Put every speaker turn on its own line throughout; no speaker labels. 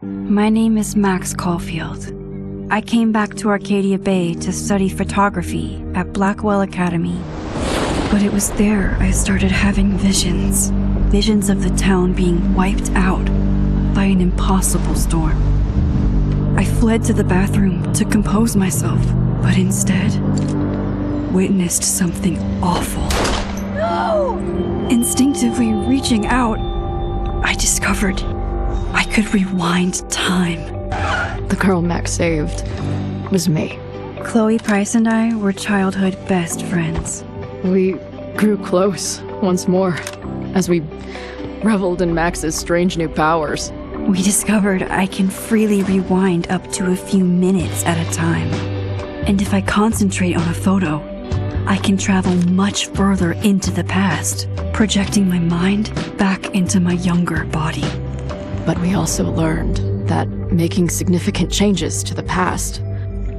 My name is Max Caulfield. I came back to Arcadia Bay to study photography at Blackwell Academy. But it was there I started having visions. Visions of the town being wiped out by an impossible storm. I fled to the bathroom to compose myself, but instead witnessed something awful. No! Instinctively reaching out, I discovered I could rewind time.
The girl Max saved was me.
Chloe Price and I were childhood best friends.
We grew close once more as we reveled in Max's strange new powers.
We discovered I can freely rewind up to a few minutes at a time. And if I concentrate on a photo, I can travel much further into the past, projecting my mind back into my younger body.
But we also learned that making significant changes to the past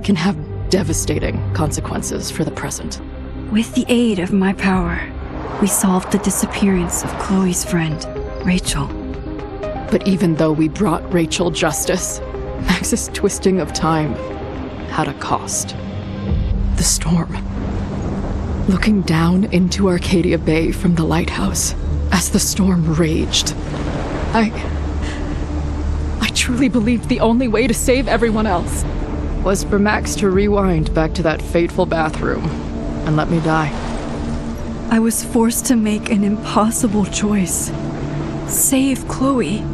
can have devastating consequences for the present.
With the aid of my power, we solved the disappearance of Chloe's friend, Rachel.
But even though we brought Rachel justice, Max's twisting of time had a cost. The storm. Looking down into Arcadia Bay from the lighthouse as the storm raged, I truly believed the only way to save everyone else was for Max to rewind back to that fateful bathroom and let me die.
I was forced to make an impossible choice. Save Chloe,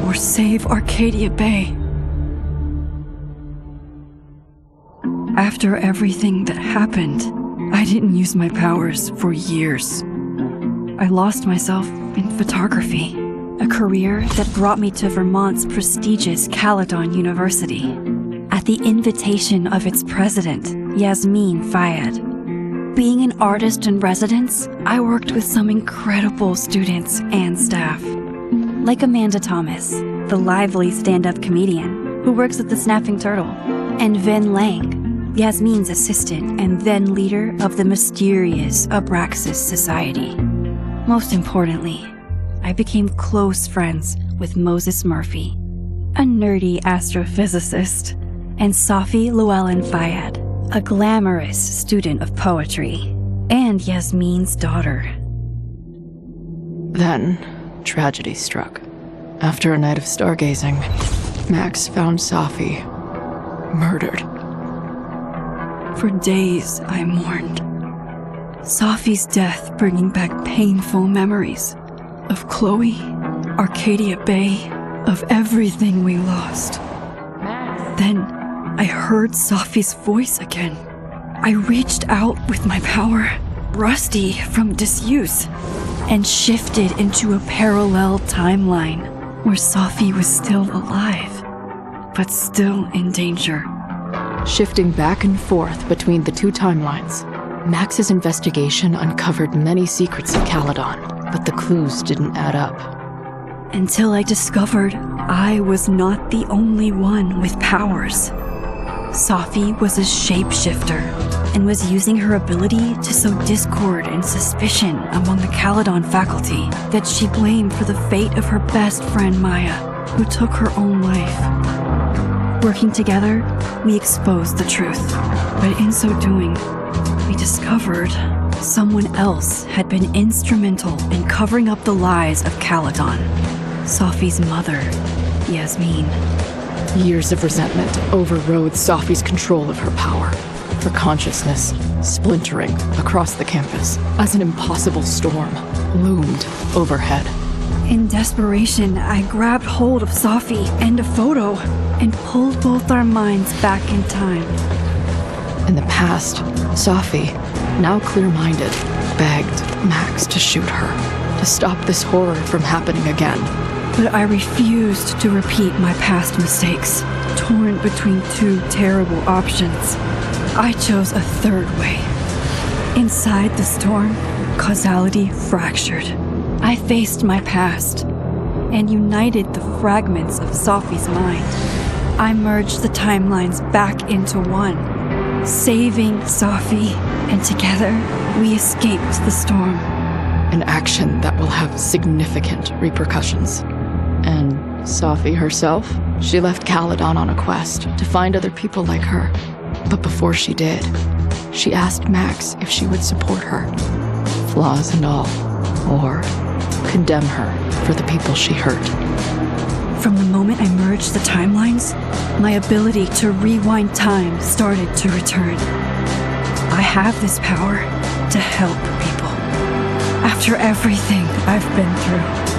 or save Arcadia Bay. After everything that happened, I didn't use my powers for years. I lost myself in photography, a career that brought me to Vermont's prestigious Caledon University, at the invitation of its president, Yasmin Fayed. Being an artist in residence, I worked with some incredible students and staff, like Amanda Thomas, the lively stand-up comedian who works at the Snapping Turtle, and Ven Lang, Yasmin's assistant and then leader of the mysterious Abraxas Society. Most importantly, I became close friends with Moses Murphy, a nerdy astrophysicist, and Safi Llewellyn Fayed, a glamorous student of poetry, and Yasmin's daughter.
Then, tragedy struck. After a night of stargazing, Max found Safi murdered.
For days, I mourned. Safi's death bringing back painful memories of Chloe, Arcadia Bay, of everything we lost. Then, I heard Safi's voice again. I reached out with my power, rusty from disuse, and shifted into a parallel timeline where Safi was still alive, but still in danger.
Shifting back and forth between the two timelines, Max's investigation uncovered many secrets of Caledon, but the clues didn't add up.
Until I discovered I was not the only one with powers. Safi was a shapeshifter and was using her ability to sow discord and suspicion among the Caledon faculty that she blamed for the fate of her best friend Maya, who took her own life. Working together, we exposed the truth, but in so doing, we discovered someone else had been instrumental in covering up the lies of Caledon. Safi's mother, Yasmin.
Years of resentment overrode Safi's control of her power, her consciousness splintering across the campus as an impossible storm loomed overhead.
In desperation, I grabbed hold of Safi and a photo and pulled both our minds back in time.
In the past, Safi, now clear-minded, begged Max to shoot her, to stop this horror from happening again.
But I refused to repeat my past mistakes, torn between two terrible options. I chose a third way. Inside the storm, causality fractured. I faced my past and united the fragments of Safi's mind. I merged the timelines back into one, saving Safi, and together we escaped the storm.
An action that will have significant repercussions, and Safi herself, she left Caledon on a quest to find other people like her. But before she did, she asked Max if she would support her, flaws and all, or condemn her for the people she hurt.
From the moment I merged the timelines, my ability to rewind time started to return. I have this power to help people. After everything I've been through,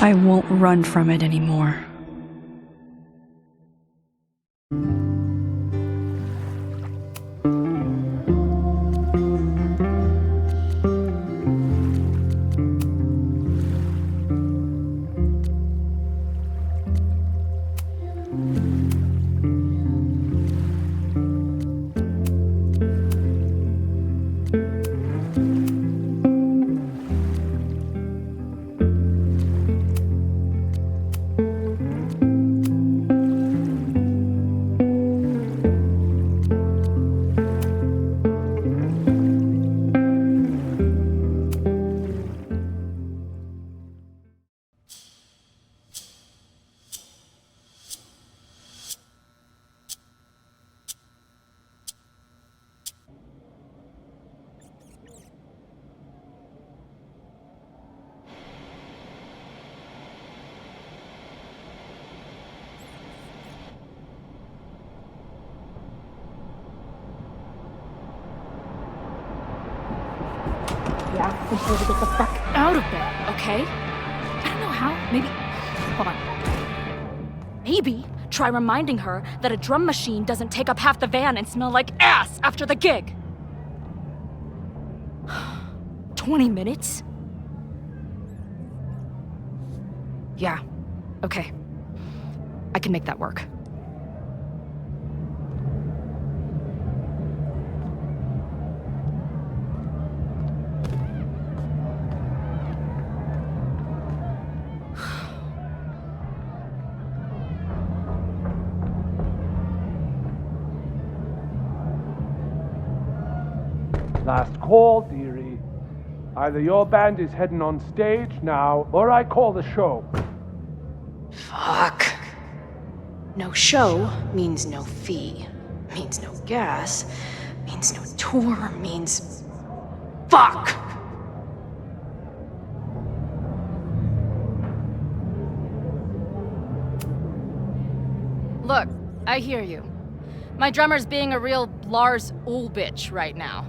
I won't run from it anymore.
Before we get the fuck out of bed, okay? I don't know how. Maybe. Hold on. Maybe try reminding her that a drum machine doesn't take up half the van and smell like ass after the gig. 20 minutes? Yeah. Okay. I can make that work.
Last call, dearie. Either your band is heading on stage now, or I call the show.
Fuck. No show means no fee, means no gas, means no tour, means... Fuck!
Look, I hear you. My drummer's being a real Lars Ulrich right now.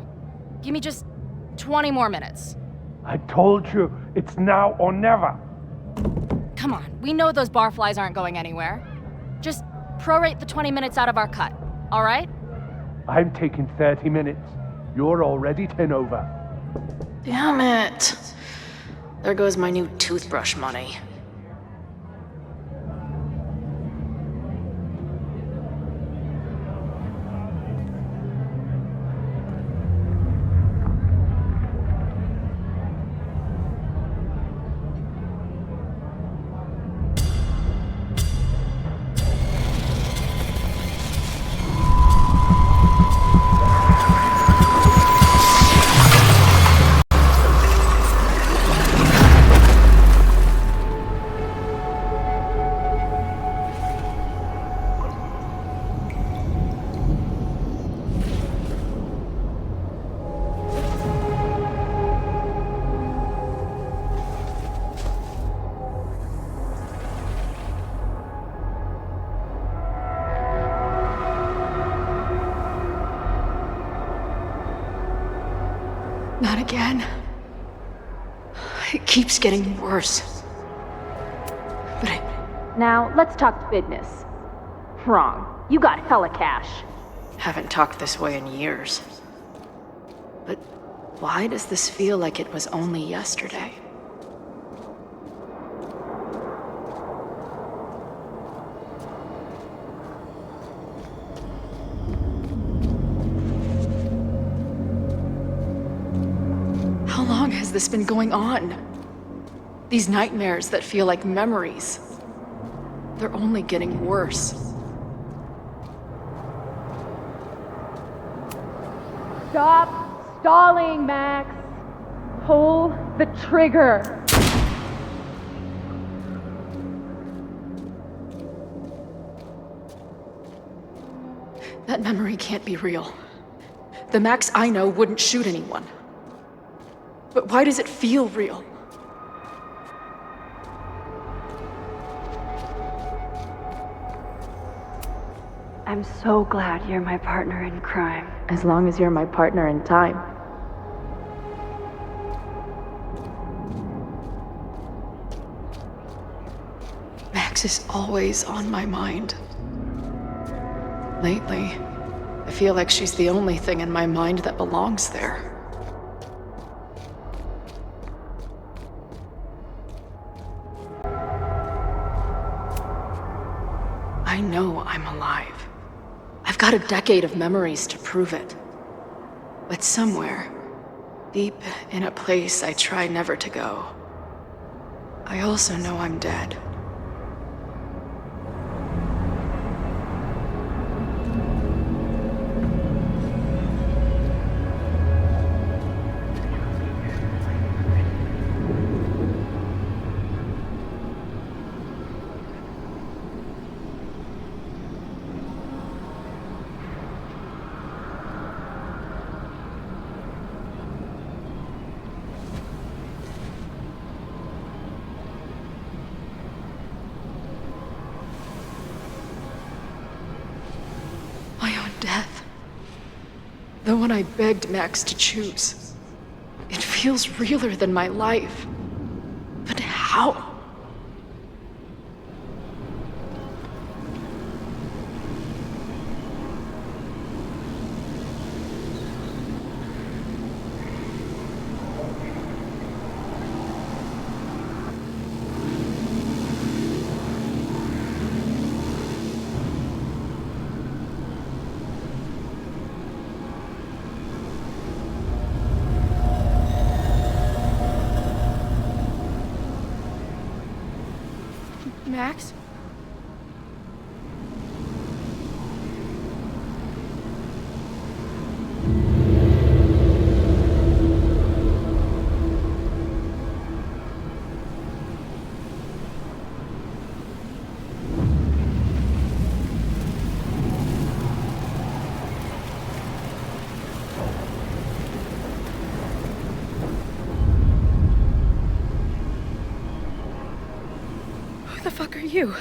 Give me just 20 more minutes.
I told you, it's now or never.
Come on, we know those barflies aren't going anywhere. Just prorate the 20 minutes out of our cut, all right?
I'm taking 30 minutes. You're already 10 over.
Damn it. There goes my new toothbrush money. Not again. It keeps getting worse. But
Now, let's talk business. Wrong. You got hella cash.
haven't talked this way in years. But why does this feel like it was only yesterday? How long has this been going on? These nightmares that feel like memories. They're only getting worse.
Stop stalling, Max. Pull the trigger.
That memory can't be real. The Max I know wouldn't shoot anyone. But why does it feel real?
I'm so glad you're my partner in crime.
As long as you're my partner in time.
Max is always on my mind. Lately, I feel like she's the only thing in my mind that belongs there. I know I'm alive. I've got a decade of memories to prove it. But somewhere, deep in a place I try never to go, I also know I'm dead. My own death. The one I begged Max to choose. It feels realer than my life. But how? Max? Who the fuck are you?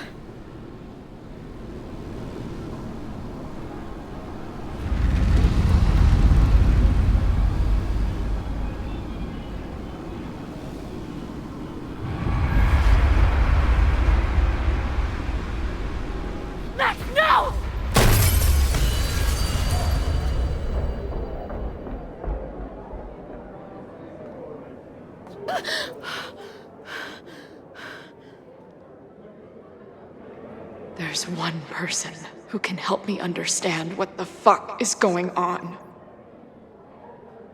Max, no!
There's one person who can help me understand what the fuck is going on.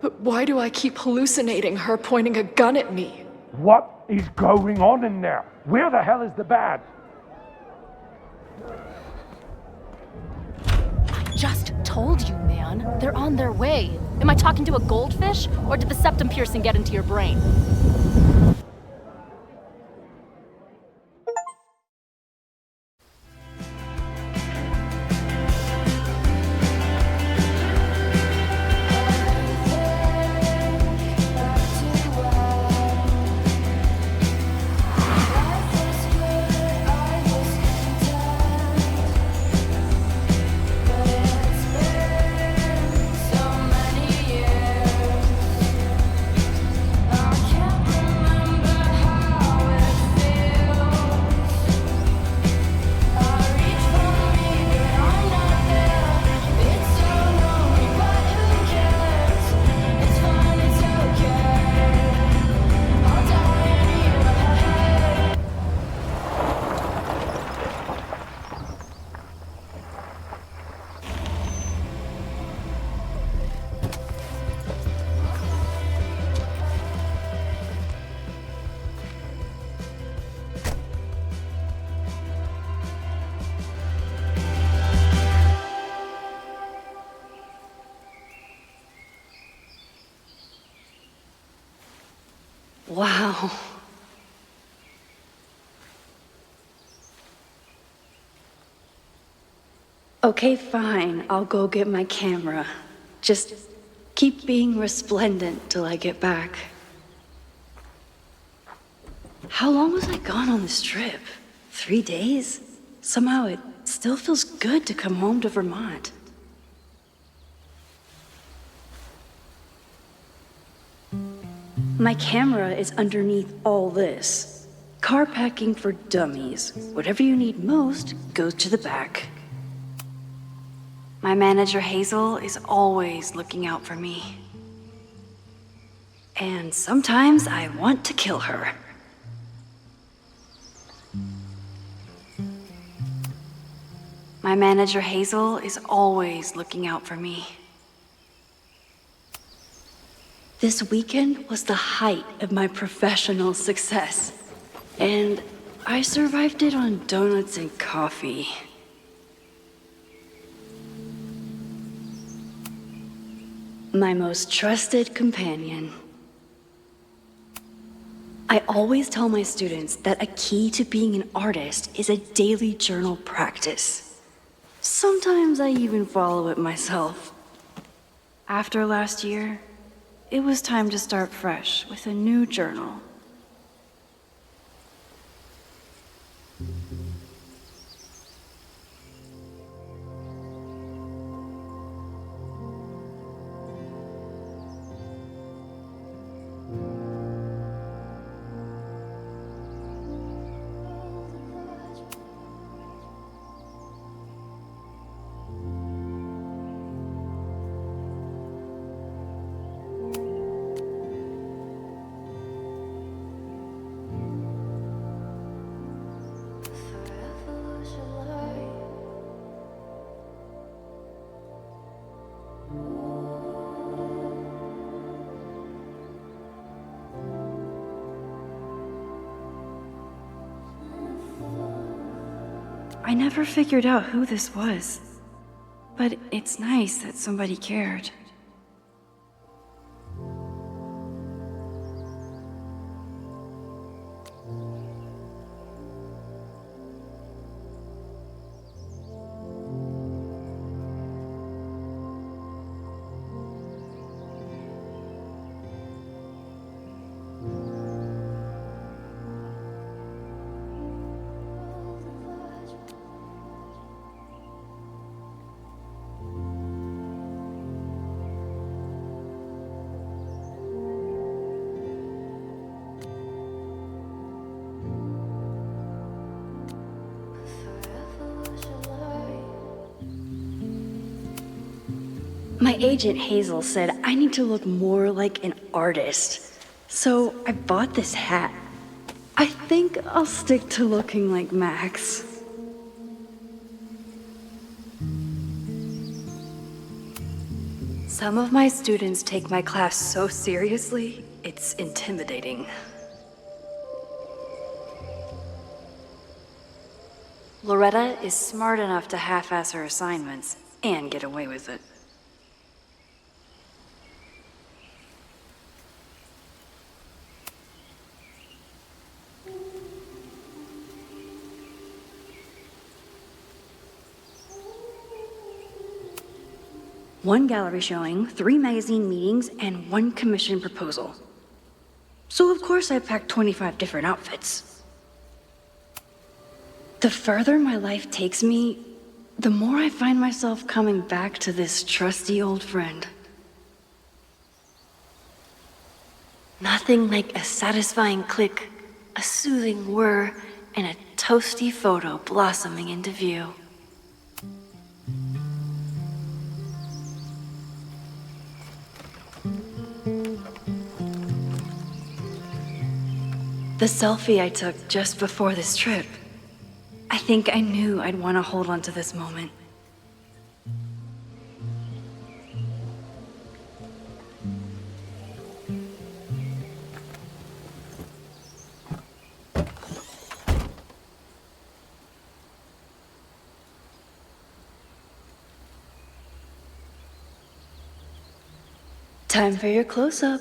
But why do I keep hallucinating her pointing a gun at me?
What is going on in there? Where the hell is the bad?
Just told you, man. They're on their way. Am I talking to a goldfish, or did the septum piercing get into your brain?
Wow. Okay, fine. I'll go get my camera. Just keep being resplendent till I get back. How long was I gone on this trip? 3 days? Somehow it still feels good to come home to Vermont. My camera is underneath all this. Car packing for dummies. Whatever you need most goes to the back. My manager Hazel is always looking out for me. And sometimes I want to kill her. My manager Hazel is always looking out for me. This weekend was the height of my professional success, and I survived it on donuts and coffee. My most trusted companion. I always tell my students that a key to being an artist is a daily journal practice. Sometimes I even follow it myself. After last year, it was time to start fresh with a new journal. I never figured out who this was, but it's nice that somebody cared. My agent Hazel said I need to look more like an artist, so I bought this hat. I think I'll stick to looking like Max. Some of my students take my class so seriously, it's intimidating. Loretta is smart enough to half-ass her assignments and get away with it. One gallery showing, 3 magazine meetings, and 1 commission proposal. So of course I packed 25 different outfits. The further my life takes me, the more I find myself coming back to this trusty old friend. Nothing like a satisfying click, a soothing whir, and a toasty photo blossoming into view. The selfie I took just before this trip. I think I knew I'd want to hold on to this moment. Time for your close-up.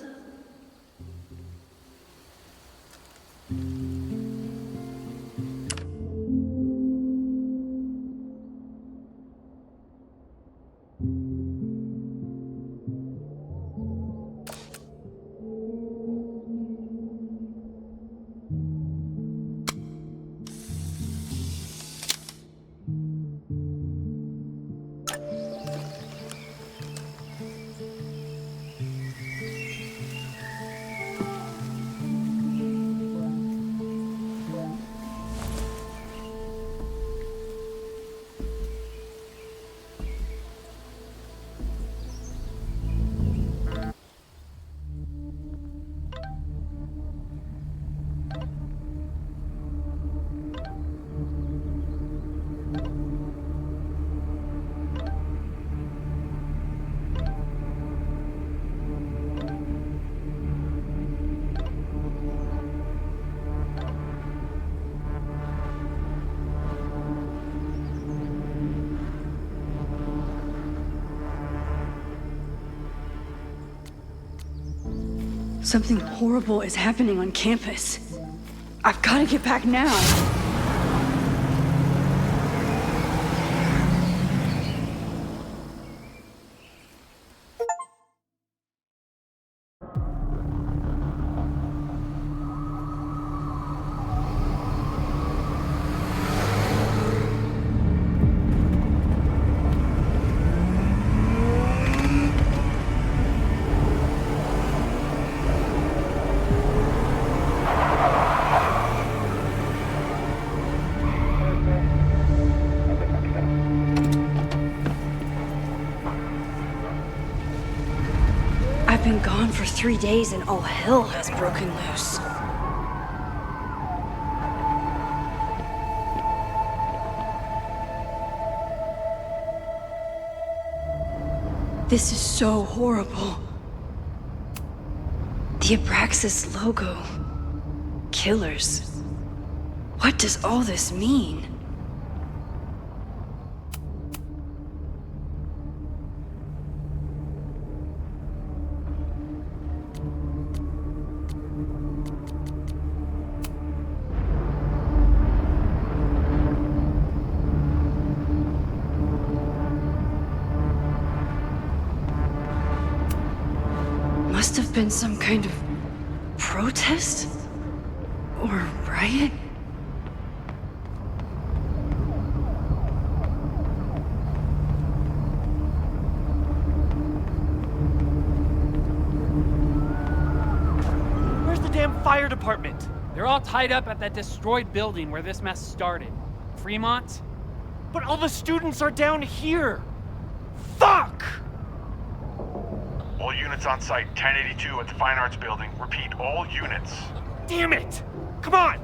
Something horrible is happening on campus. I've got to get back now. I've been gone for 3 days and all hell has broken loose. This is so horrible. The Abraxas logo. Killers. What does all this mean? Must have been some kind of protest? Or riot?
Where's the damn fire department? They're all tied up at that destroyed building where this mess started. Fremont? But all the students are down here! Fuck!
All units on site, 1082 at the Fine Arts Building. Repeat, all units.
Damn it! Come on!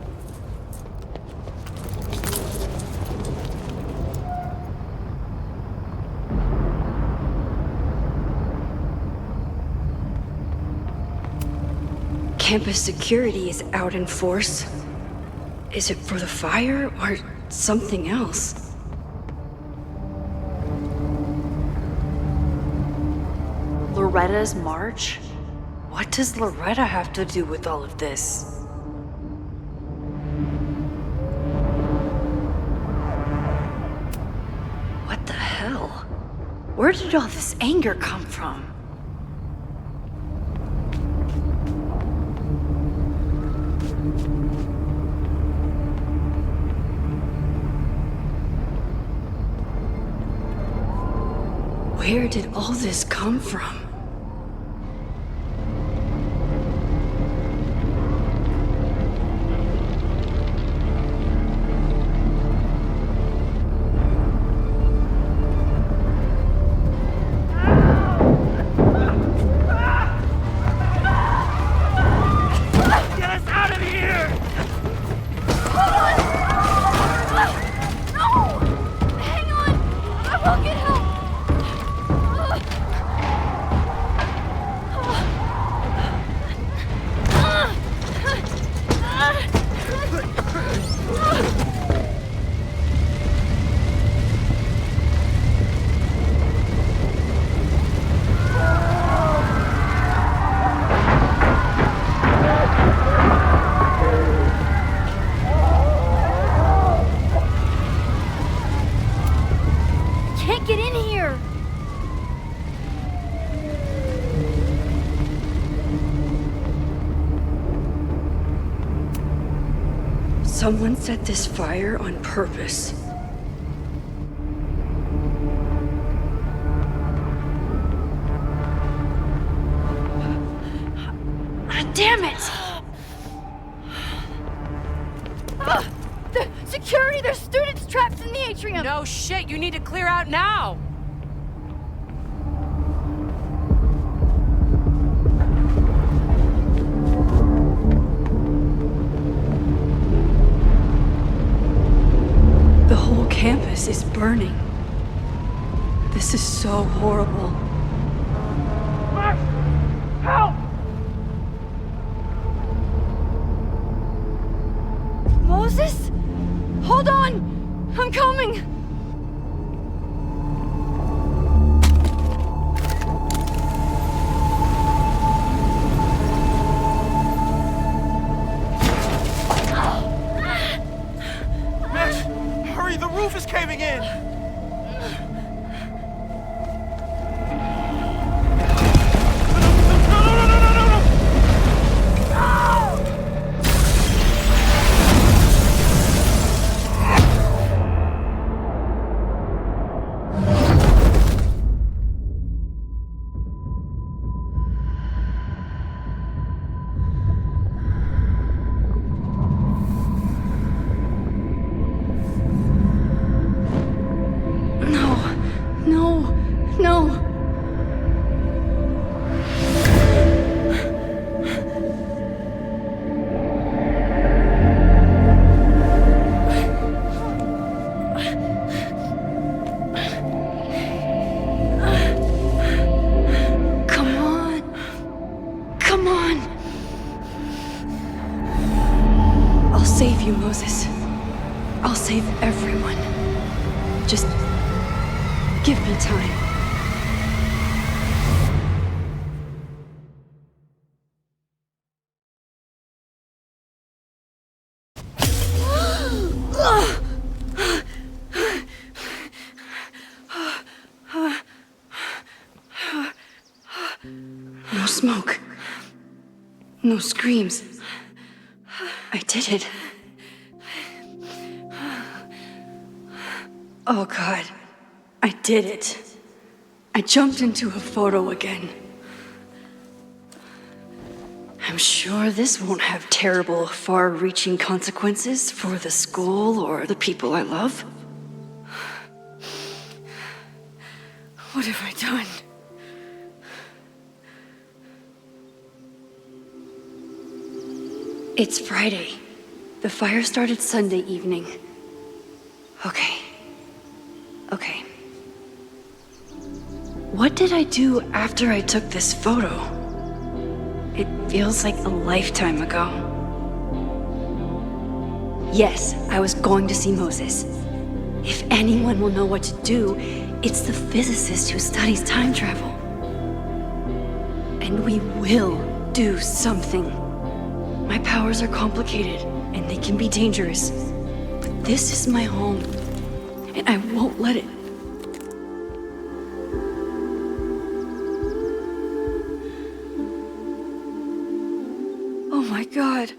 Campus security is out in force. Is it for the fire or something else? Loretta's march? What does Loretta have to do with all of this? What the hell? Where did all this anger come from? Where did all this come from? Someone set this fire on purpose. Damn it!
The security! There's students trapped in the atrium!
No shit, you need to clear out now!
The whole campus is burning. This is so horrible.
Max! Help!
Moses? Hold on! I'm coming!
roof is caving in!
Save you, Moses. I'll save everyone. Just give me time. No smoke. No screams. I did it. Oh God, I did it. I jumped into a photo again. I'm sure this won't have terrible, far-reaching consequences for the school or the people I love. What have I done? It's Friday. The fire started Sunday evening. Okay. What did I do after I took this photo? It feels like a lifetime ago. Yes, I was going to see Moses. If anyone will know what to do, it's the physicist who studies time travel. And we will do something. My powers are complicated, and they can be dangerous. But this is my home, and I won't let it. Oh my God.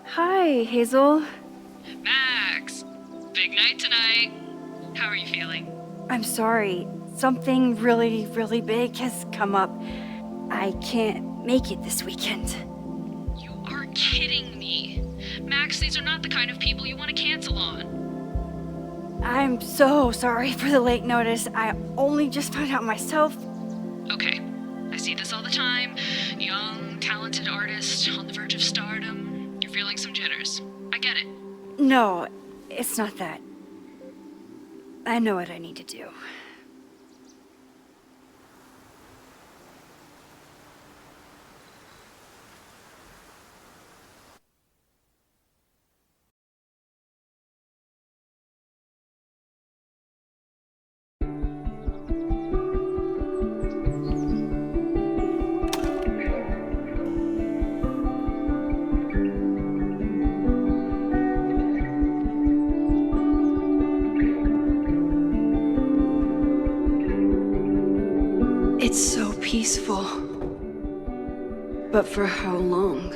Hi, Hazel.
Max! Big night tonight. How are you feeling?
I'm sorry. Something really, really big has come up. I can't make it this weekend.
You are kidding me. Max, these are not the kind of people you want to cancel on.
I'm so sorry for the late notice. I only just found out myself.
Okay. I see this all the time. Young, talented artist on the verge of stardom. You're feeling some jitters. I get it.
No, it's not that. I know what I need to do. It's so peaceful. But for how long?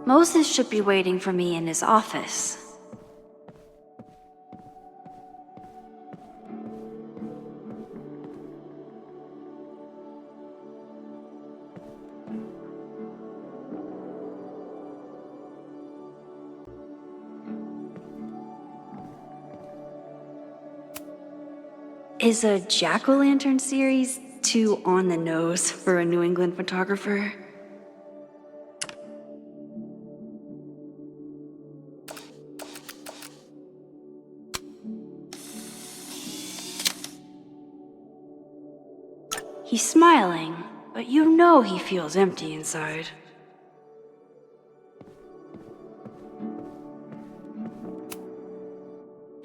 Moses should be waiting for me in his office. Is a jack-o'-lantern series too on the nose for a New England photographer? He's smiling, but you know he feels empty inside.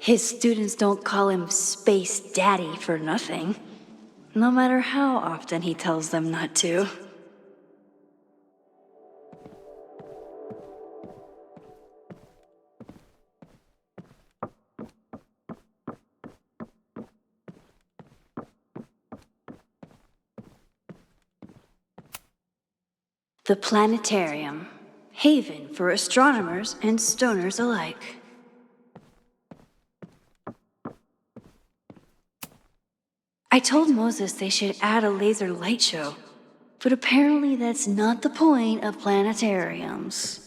His students don't call him Space Daddy for nothing, no matter how often he tells them not to. The planetarium, haven for astronomers and stoners alike. I told Moses they should add a laser light show, but apparently that's not the point of planetariums.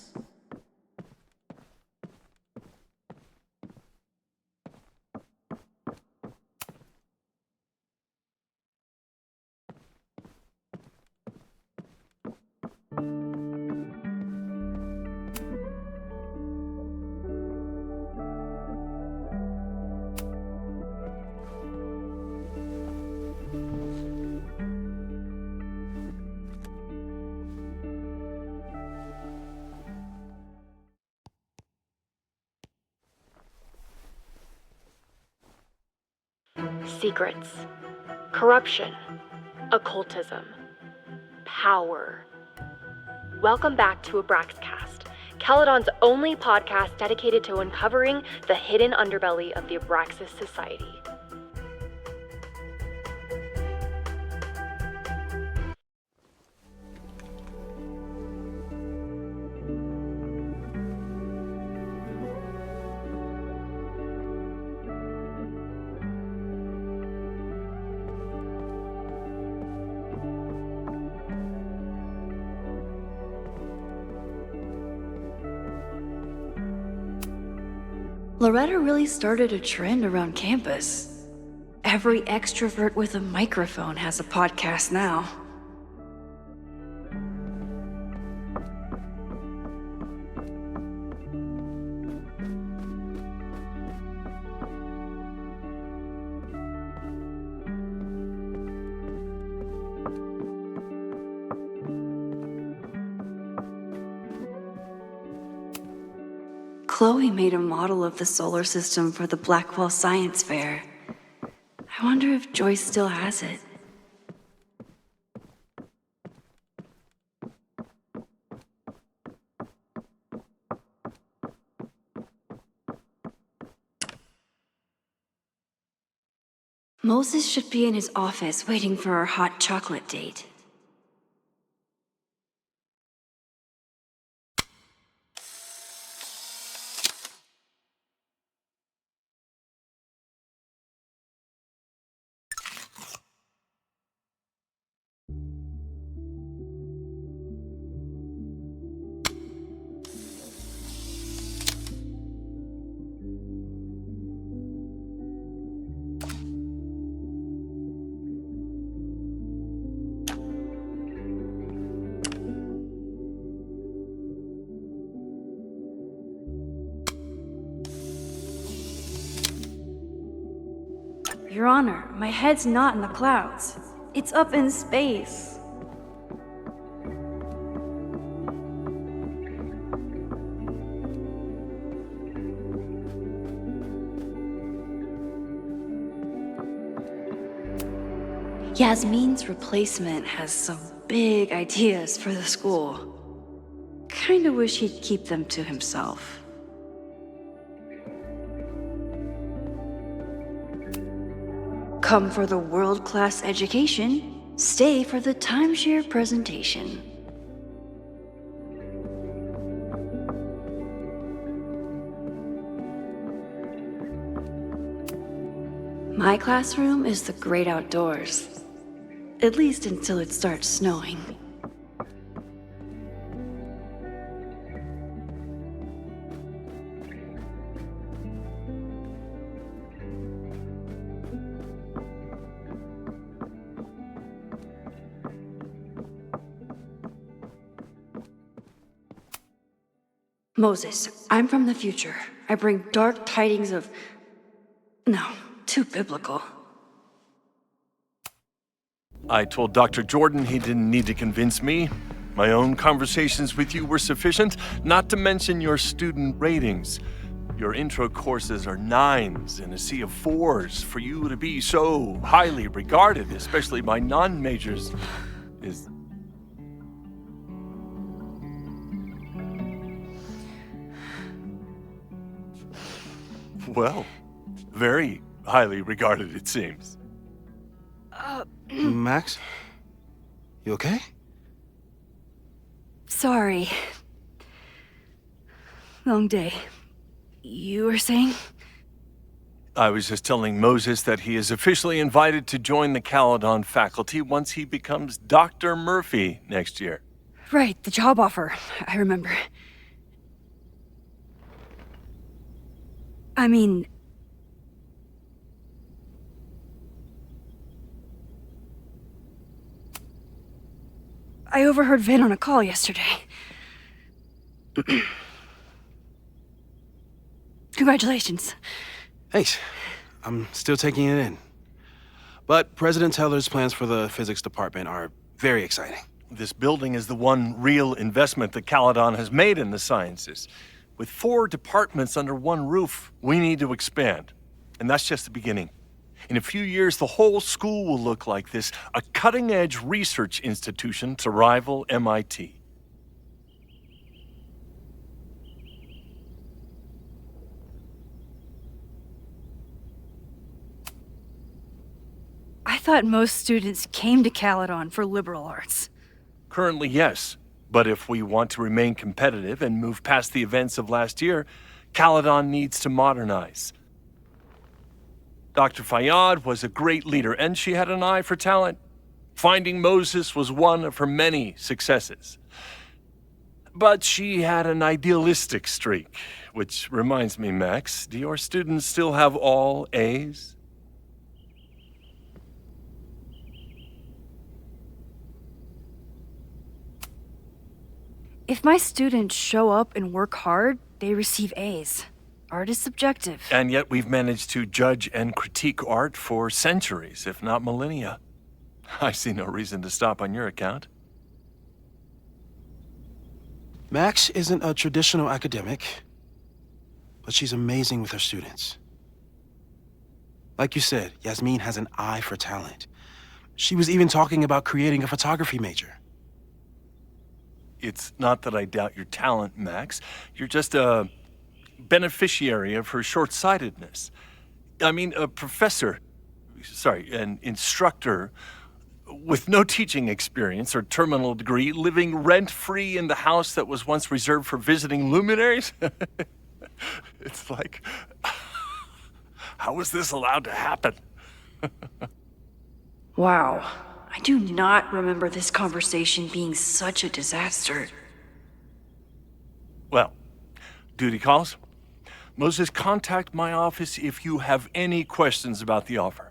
Secrets, corruption, occultism, power. Welcome back to Abraxcast, Caledon's only podcast dedicated to uncovering the hidden underbelly of the Abraxas Society.
Loretta really started a trend around campus. Every extrovert with a microphone has a podcast now. Chloe made a model of the solar system for the Blackwell Science Fair. I wonder if Joyce still has it. Moses should be in his office waiting for our hot chocolate date. Your Honor, my head's not in the clouds. It's up in space. Yasmin's replacement has some big ideas for the school. Kinda wish he'd keep them to himself. Come for the world-class education, stay for the timeshare presentation. My classroom is the great outdoors. At least until it starts snowing. Moses, I'm from the future. I bring dark tidings of... No, too biblical.
I told Dr. Jordan he didn't need to convince me. My own conversations with you were sufficient, not to mention your student ratings. Your intro courses are 9s in a sea of 4s. For you to be so highly regarded, especially by non-majors, is... Well, very highly regarded, it seems.
Max? You okay?
Sorry. Long day. You were saying?
I was just telling Moses that he is officially invited to join the Caledon faculty once he becomes Dr. Murphy next year.
Right, the job offer. I remember. I mean... I overheard Vin on a call yesterday. Congratulations.
Thanks. I'm still taking it in. But President Teller's plans for the physics department are very exciting.
This building is the one real investment that Caledon has made in the sciences. With 4 departments under one roof, we need to expand. And that's just the beginning. In a few years, the whole school will look like this, a cutting-edge research institution to rival MIT.
I thought most students came to Caledon for liberal arts.
Currently, yes. But if we want to remain competitive and move past the events of last year, Caledon needs to modernize. Dr. Fayyad was a great leader, and she had an eye for talent. Finding Moses was one of her many successes. But she had an idealistic streak, which reminds me, Max, do your students still have all A's?
If my students show up and work hard, they receive A's. Art is subjective.
And yet we've managed to judge and critique art for centuries, if not millennia. I see no reason to stop on your account.
Max isn't a traditional academic, but she's amazing with her students. Like you said, Yasmin has an eye for talent. She was even talking about creating a photography major.
It's not that I doubt your talent, Max. You're just a beneficiary of her short-sightedness. I mean, an instructor with no teaching experience or terminal degree, living rent-free in the house that was once reserved for visiting luminaries? It's like, how was this allowed to happen?
Wow. I do not remember this conversation being such a disaster.
Well, duty calls. Moses, contact my office if you have any questions about the offer.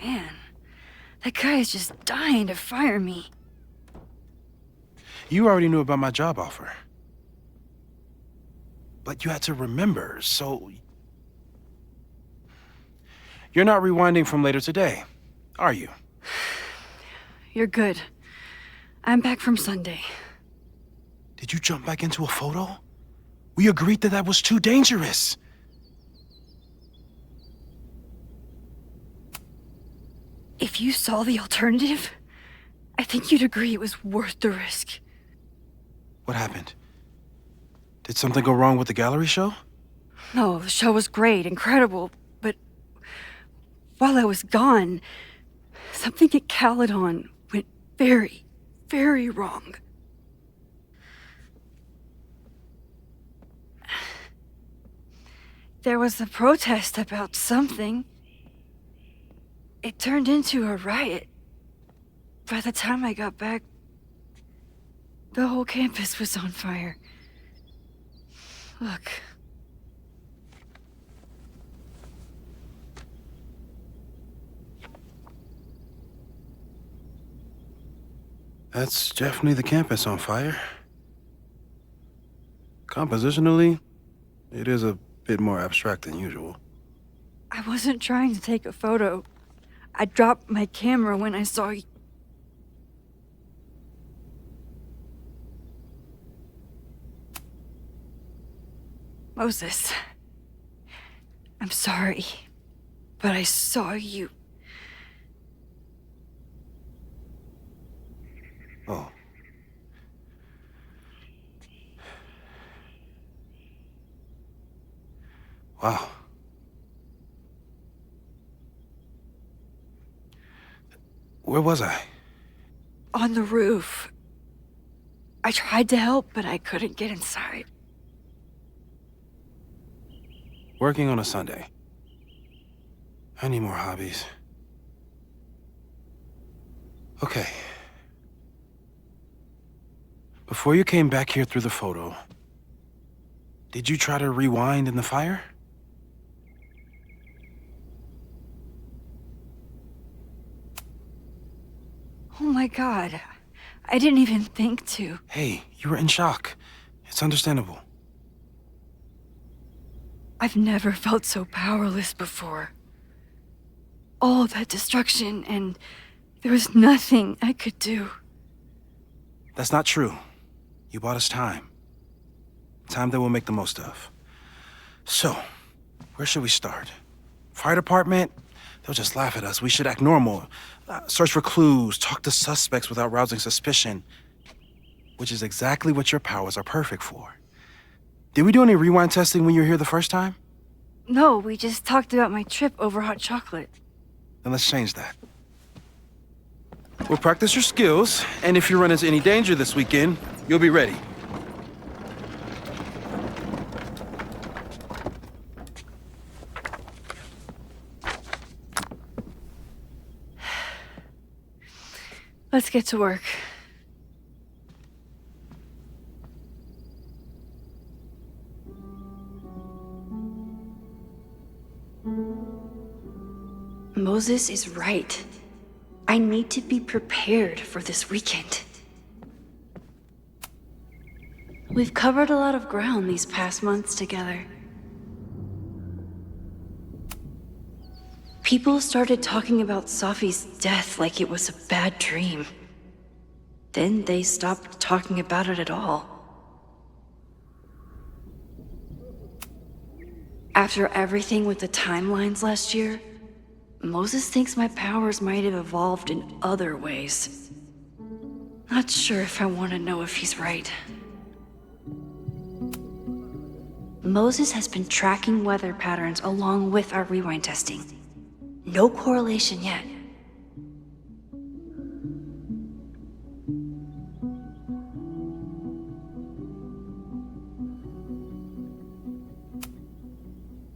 Man, that guy is just dying to fire me.
You already knew about my job offer. But you had to remember, so... You're not rewinding from later today, are you?
You're good. I'm back from Sunday.
Did you jump back into a photo? We agreed that that was too dangerous.
If you saw the alternative, I think you'd agree it was worth the risk.
What happened? Did something go wrong with the gallery show?
No, the show was great, incredible, but while I was gone, something at Caledon went very, very wrong. There was a protest about something. It turned into a riot. By the time I got back, the whole campus was on fire. Look.
That's definitely the campus on fire. Compositionally, it is a bit more abstract than usual.
I wasn't trying to take a photo. I dropped my camera when I saw you. Moses, I'm sorry, but I saw you.
Oh. Wow. Where was I?
On the roof. I tried to help, but I couldn't get inside.
Working on a Sunday. I need more hobbies. Okay. Before you came back here through the photo, did you try to rewind in the fire?
Oh my god. I didn't even think to.
Hey, you were in shock. It's understandable.
I've never felt so powerless before. All that destruction, and there was nothing I could do.
That's not true. You bought us time. Time that we'll make the most of. So, where should we start? Fire department? They'll just laugh at us. We should act normal. Search for clues, talk to suspects without rousing suspicion. Which is exactly what your powers are perfect for. Did we do any rewind testing when you were here the first time?
No, we just talked about my trip over hot chocolate.
Then let's change that. We'll practice your skills, and if you run into any danger this weekend, you'll be ready.
Let's get to work.
Moses is right. I need to be prepared for this weekend. We've covered a lot of ground these past months together. People started talking about Safi's death like it was a bad dream. Then they stopped talking about it at all. After everything with the timelines last year, Moses thinks my powers might have evolved in other ways. Not sure if I want to know if he's right. Moses has been tracking weather patterns along with our rewind testing. No correlation yet.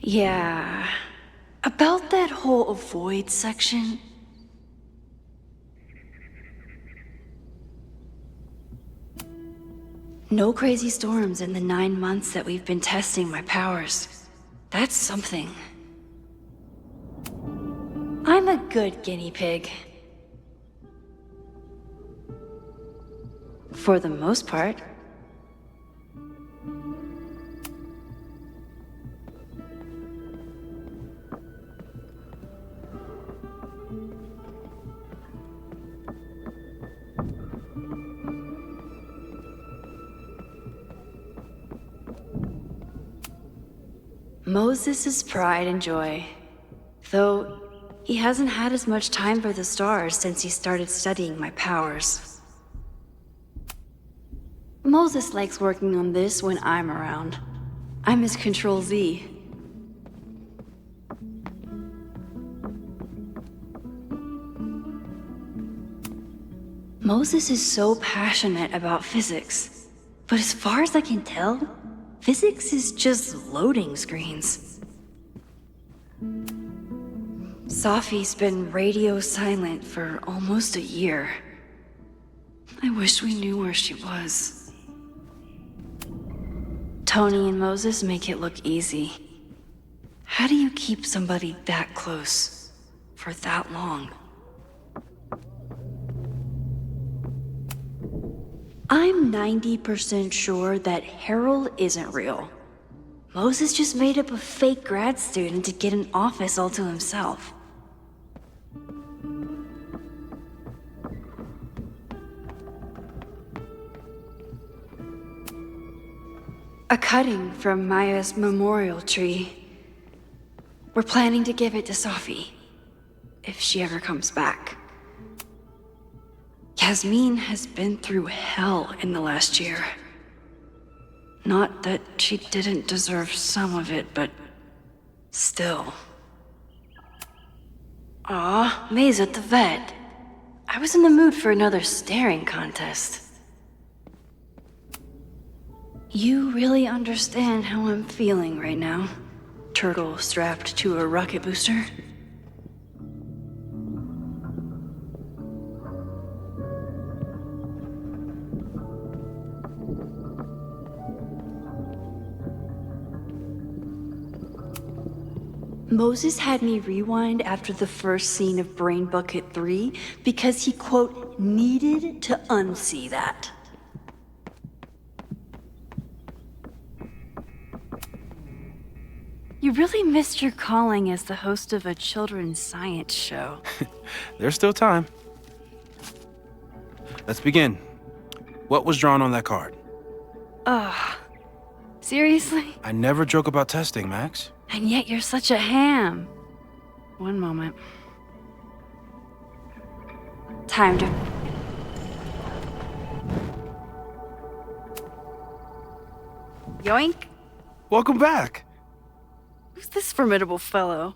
Yeah. About that whole avoid section. No crazy storms in the 9 months that we've been testing my powers. That's something. I'm a good guinea pig. For the most part. Moses' pride and joy. Though, he hasn't had as much time for the stars since he started studying my powers. Moses likes working on this when I'm around. I'm his Control Z. Moses is so passionate about physics, but as far as I can tell, physics is just loading screens. Safi's been radio silent for almost a year. I wish we knew where she was. Tony and Moses make it look easy. How do you keep somebody that close for that long? I'm 90% sure that Harold isn't real. Moses just made up a fake grad student to get an office all to himself. A cutting from Maya's memorial tree. We're planning to give it to Sophie, if she ever comes back. Yasmin has been through hell in the last year. Not that she didn't deserve some of it, but still. Aw, May's at the vet. I was in the mood for another staring contest. You really understand how I'm feeling right now, turtle strapped to a rocket booster? Moses had me rewind after the first scene of Brain Bucket 3 because he, quote, needed to unsee that. You really missed your calling as the host of a children's science show.
There's still time. Let's begin. What was drawn on that card?
Ugh. Seriously?
I never joke about testing, Max.
And yet you're such a ham. One moment. Time to... Yoink?
Welcome back.
Who's this formidable fellow?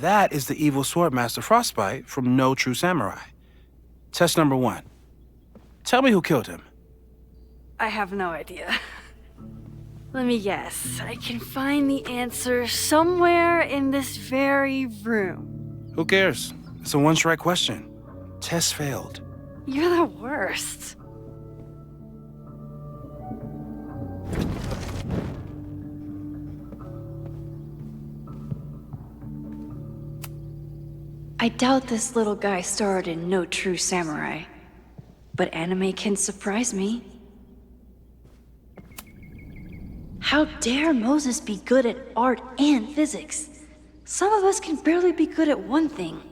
That is the evil Swordmaster Frostbite from No True Samurai. Test number 1. Tell me who killed him.
I have no idea. Let me guess. I can find the answer somewhere in this very room.
Who cares? It's a one-strike question. Test failed.
You're the worst. I doubt this little guy starred in No True Samurai. But anime can surprise me. How dare Moses be good at art and physics? Some of us can barely be good at one thing.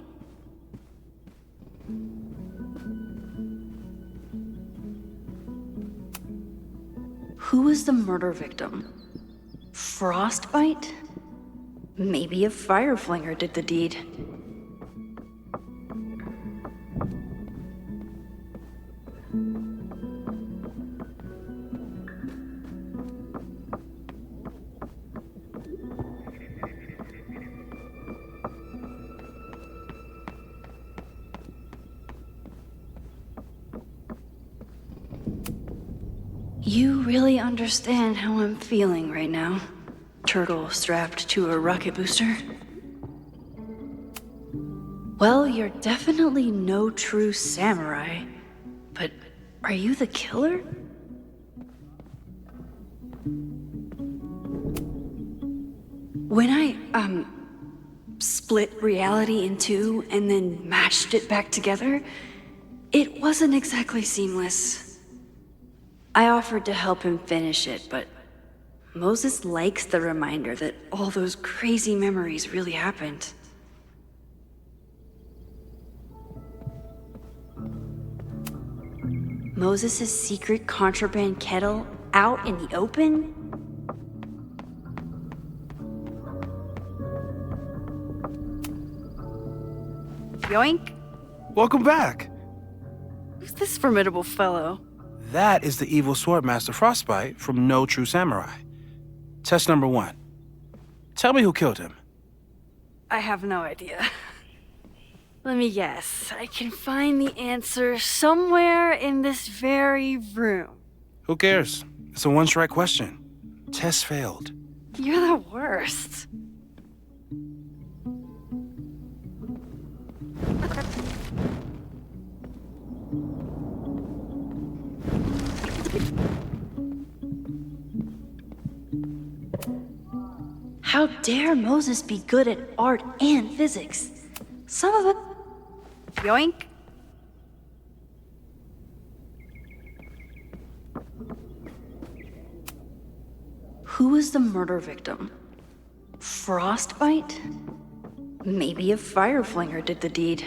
Who was the murder victim? Frostbite? Maybe a fire flinger did the deed. You really understand how I'm feeling right now, turtle strapped to a rocket booster? Well, you're definitely no true samurai, but are you the killer? When I, split reality in two and then mashed it back together, it wasn't exactly seamless. I offered to help him finish it, but Moses likes the reminder that all those crazy memories really happened. Moses' secret contraband kettle out in the open? Yoink?
Welcome back.
Who's this formidable fellow?
That is the evil Swordmaster Frostbite from No True Samurai. Test number 1. Tell me who killed him.
I have no idea. Let me guess. I can find the answer somewhere in this very room.
Who cares? It's a one-strike question. Test failed.
You're the worst. How dare Moses be good at art and physics? Some of it... Yoink? Who was the murder victim? Frostbite? Maybe a fire flinger did the deed.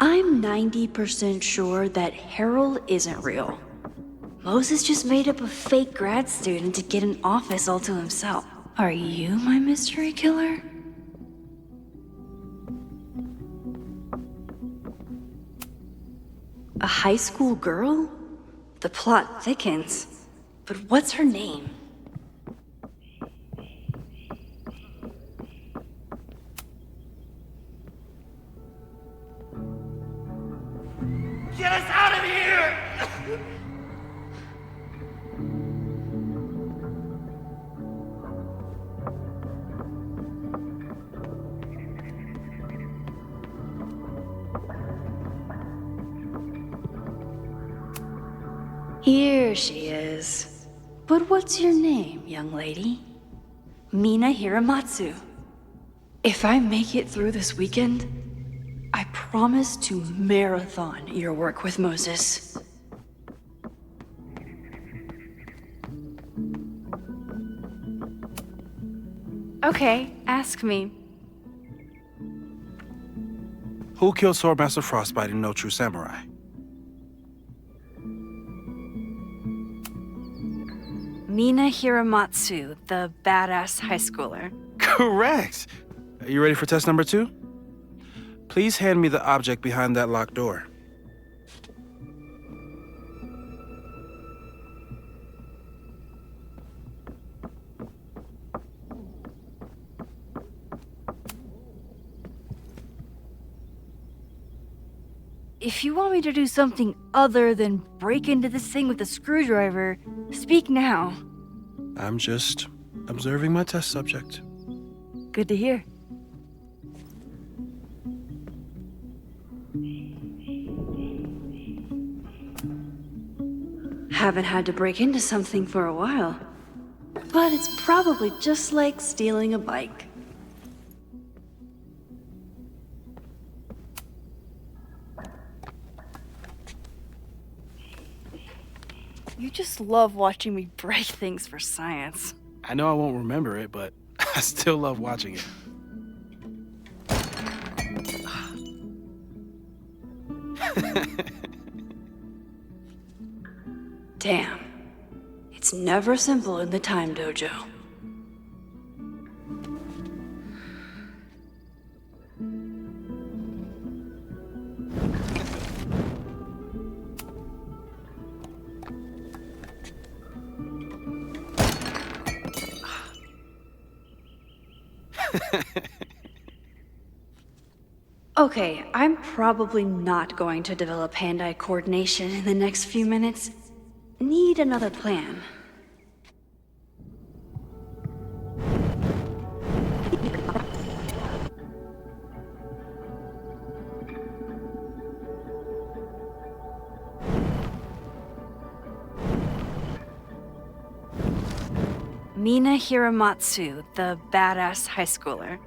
I'm 90% sure that Harold isn't real. Moses just made up a fake grad student to get an office all to himself. Are you my mystery killer? A high school girl? The plot thickens. But what's her name?
Get us out of here!
Here she is. But what's your name, young lady? Mina Hiramatsu. If I make it through this weekend, I promise to marathon your work with Moses.
Okay, ask me.
Who killed Swordmaster Frostbite in No True Samurai?
Mina Hiramatsu, the badass high schooler.
Correct! Are you ready for test number 2? Please hand me the object behind that locked door.
If you want me to do something other than break into this thing with a screwdriver, speak now.
I'm just observing my test subject.
Good to hear. Haven't had to break into something for a while. But it's probably just like stealing a bike. You just love watching me break things for science.
I know I won't remember it, but I still love watching it.
Damn. It's never simple in the time dojo. Okay, I'm probably not going to develop hand-eye coordination in the next few minutes. Need another plan. Mina Hiramatsu, the badass high schooler.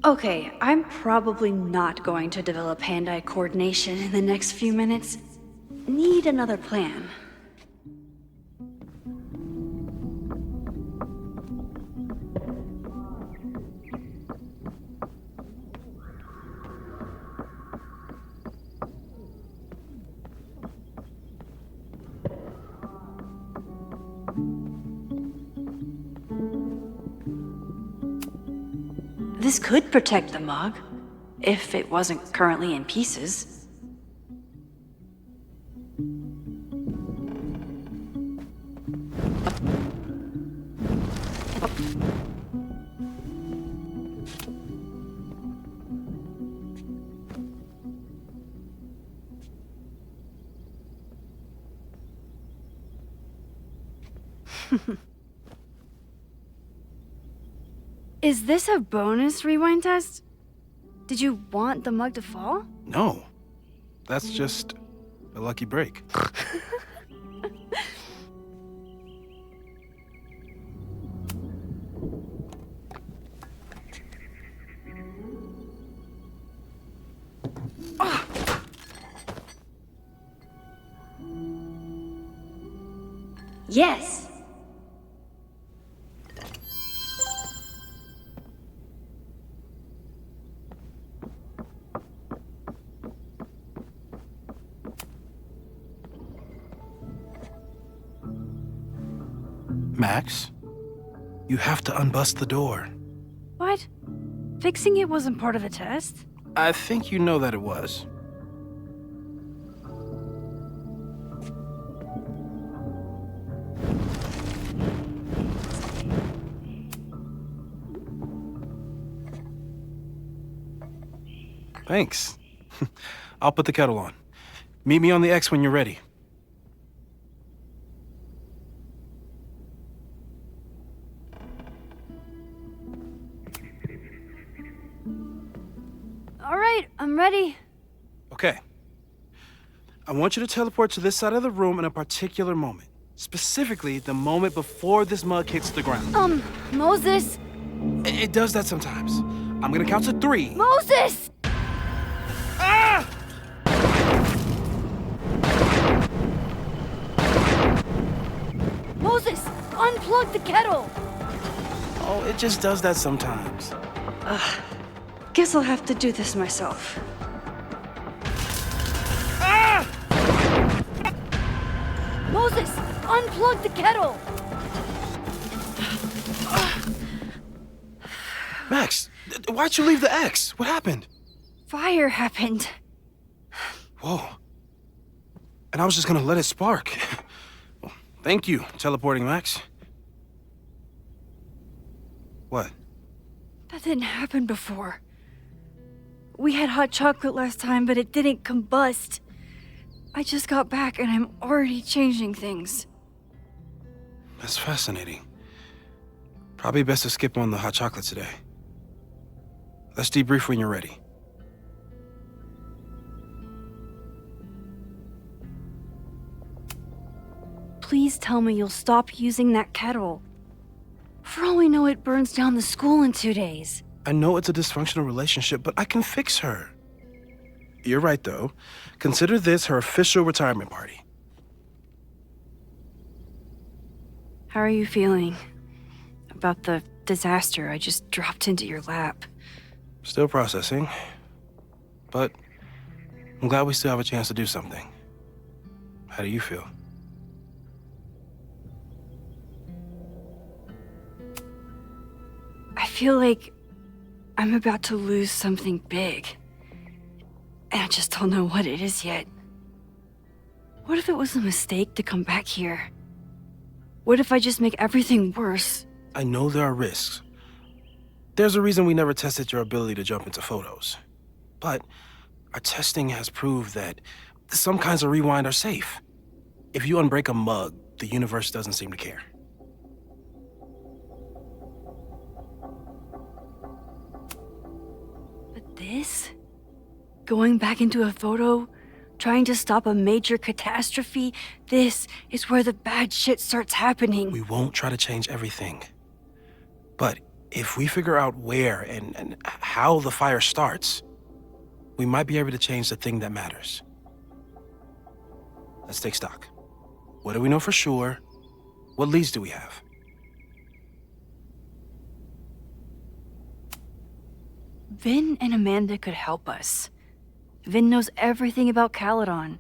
Okay, I'm probably not going to develop hand-eye coordination in the next few minutes. Need another plan. This could protect the mug, if it wasn't currently in pieces. Is this a bonus rewind test? Did you want the mug to fall?
No. That's just a lucky break.
Yes.
Max, you have to unbust the door.
What? Fixing it wasn't part of the test?
I think you know that it was. Thanks. I'll put the kettle on. Meet me on the X when you're ready.
All right, I'm ready.
Okay. I want you to teleport to this side of the room in a particular moment. Specifically, the moment before this mug hits the ground.
Moses!
It does that sometimes. I'm gonna count to 3.
Moses!
Ah!
Moses, unplug the kettle!
Oh, it just does that sometimes.
Guess I'll have to do this myself.
Ah!
Moses, unplug the kettle!
Max, why'd you leave the X? What happened?
Fire happened.
Whoa. And I was just gonna let it spark. Well, thank you, teleporting Max. What?
That didn't happen before. We had hot chocolate last time, but it didn't combust. I just got back and I'm already changing things.
That's fascinating. Probably best to skip on the hot chocolate today. Let's debrief when you're ready.
Please tell me you'll stop using that kettle. For all we know, it burns down the school in 2 days.
I know it's a dysfunctional relationship, but I can fix her. You're right, though. Consider this her official retirement party.
How are you feeling about the disaster I just dropped into your lap?
Still processing, but I'm glad we still have a chance to do something. How do you feel?
I feel like I'm about to lose something big. And I just don't know what it is yet. What if it was a mistake to come back here? What if I just make everything worse?
I know there are risks. There's a reason we never tested your ability to jump into photos. But our testing has proved that some kinds of rewind are safe. If you unbreak a mug, the universe doesn't seem to care.
But this? Going back into a photo? Trying to stop a major catastrophe? This is where the bad shit starts happening.
We won't try to change everything. But if we figure out where and how the fire starts, we might be able to change the thing that matters. Let's take stock. What do we know for sure? What leads do we have?
Vin and Amanda could help us. Vin knows everything about Caledon,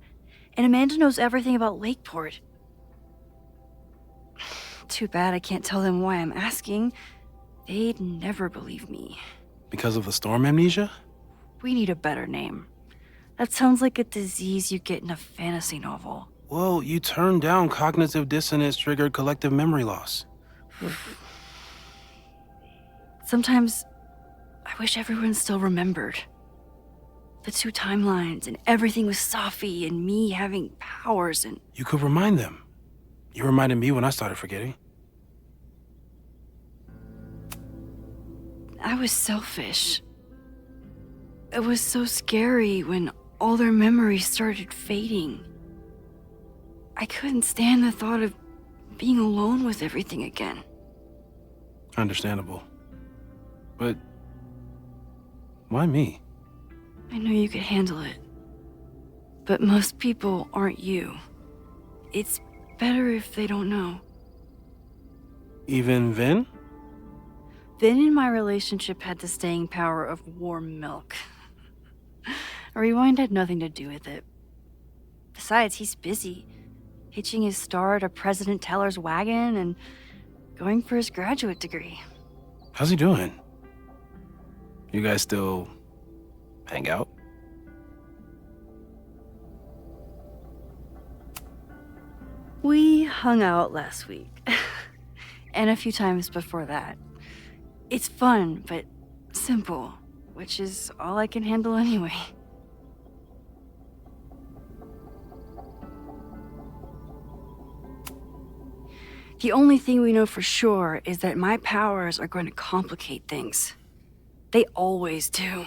and Amanda knows everything about Lakeport. Too bad I can't tell them why I'm asking. They'd never believe me.
Because of the storm amnesia?
We need a better name. That sounds like a disease you get in a fantasy novel.
Well, you turned down cognitive dissonance triggered collective memory loss.
Sometimes I wish everyone still remembered. The 2 timelines and everything with Safi and me having powers and...
You could remind them. You reminded me when I started forgetting.
I was selfish. It was so scary when all their memories started fading. I couldn't stand the thought of being alone with everything again.
Understandable. But why me?
I know you could handle it. But most people aren't you. It's better if they don't know.
Even Vin?
Vin in my relationship had the staying power of warm milk. A rewind had nothing to do with it. Besides, he's busy, hitching his star to President Teller's wagon and going for his graduate degree.
How's he doing? You guys still hang out?
We hung out last week. And a few times before that. It's fun, but simple, which is all I can handle anyway. The only thing we know for sure is that my powers are going to complicate things. They always do.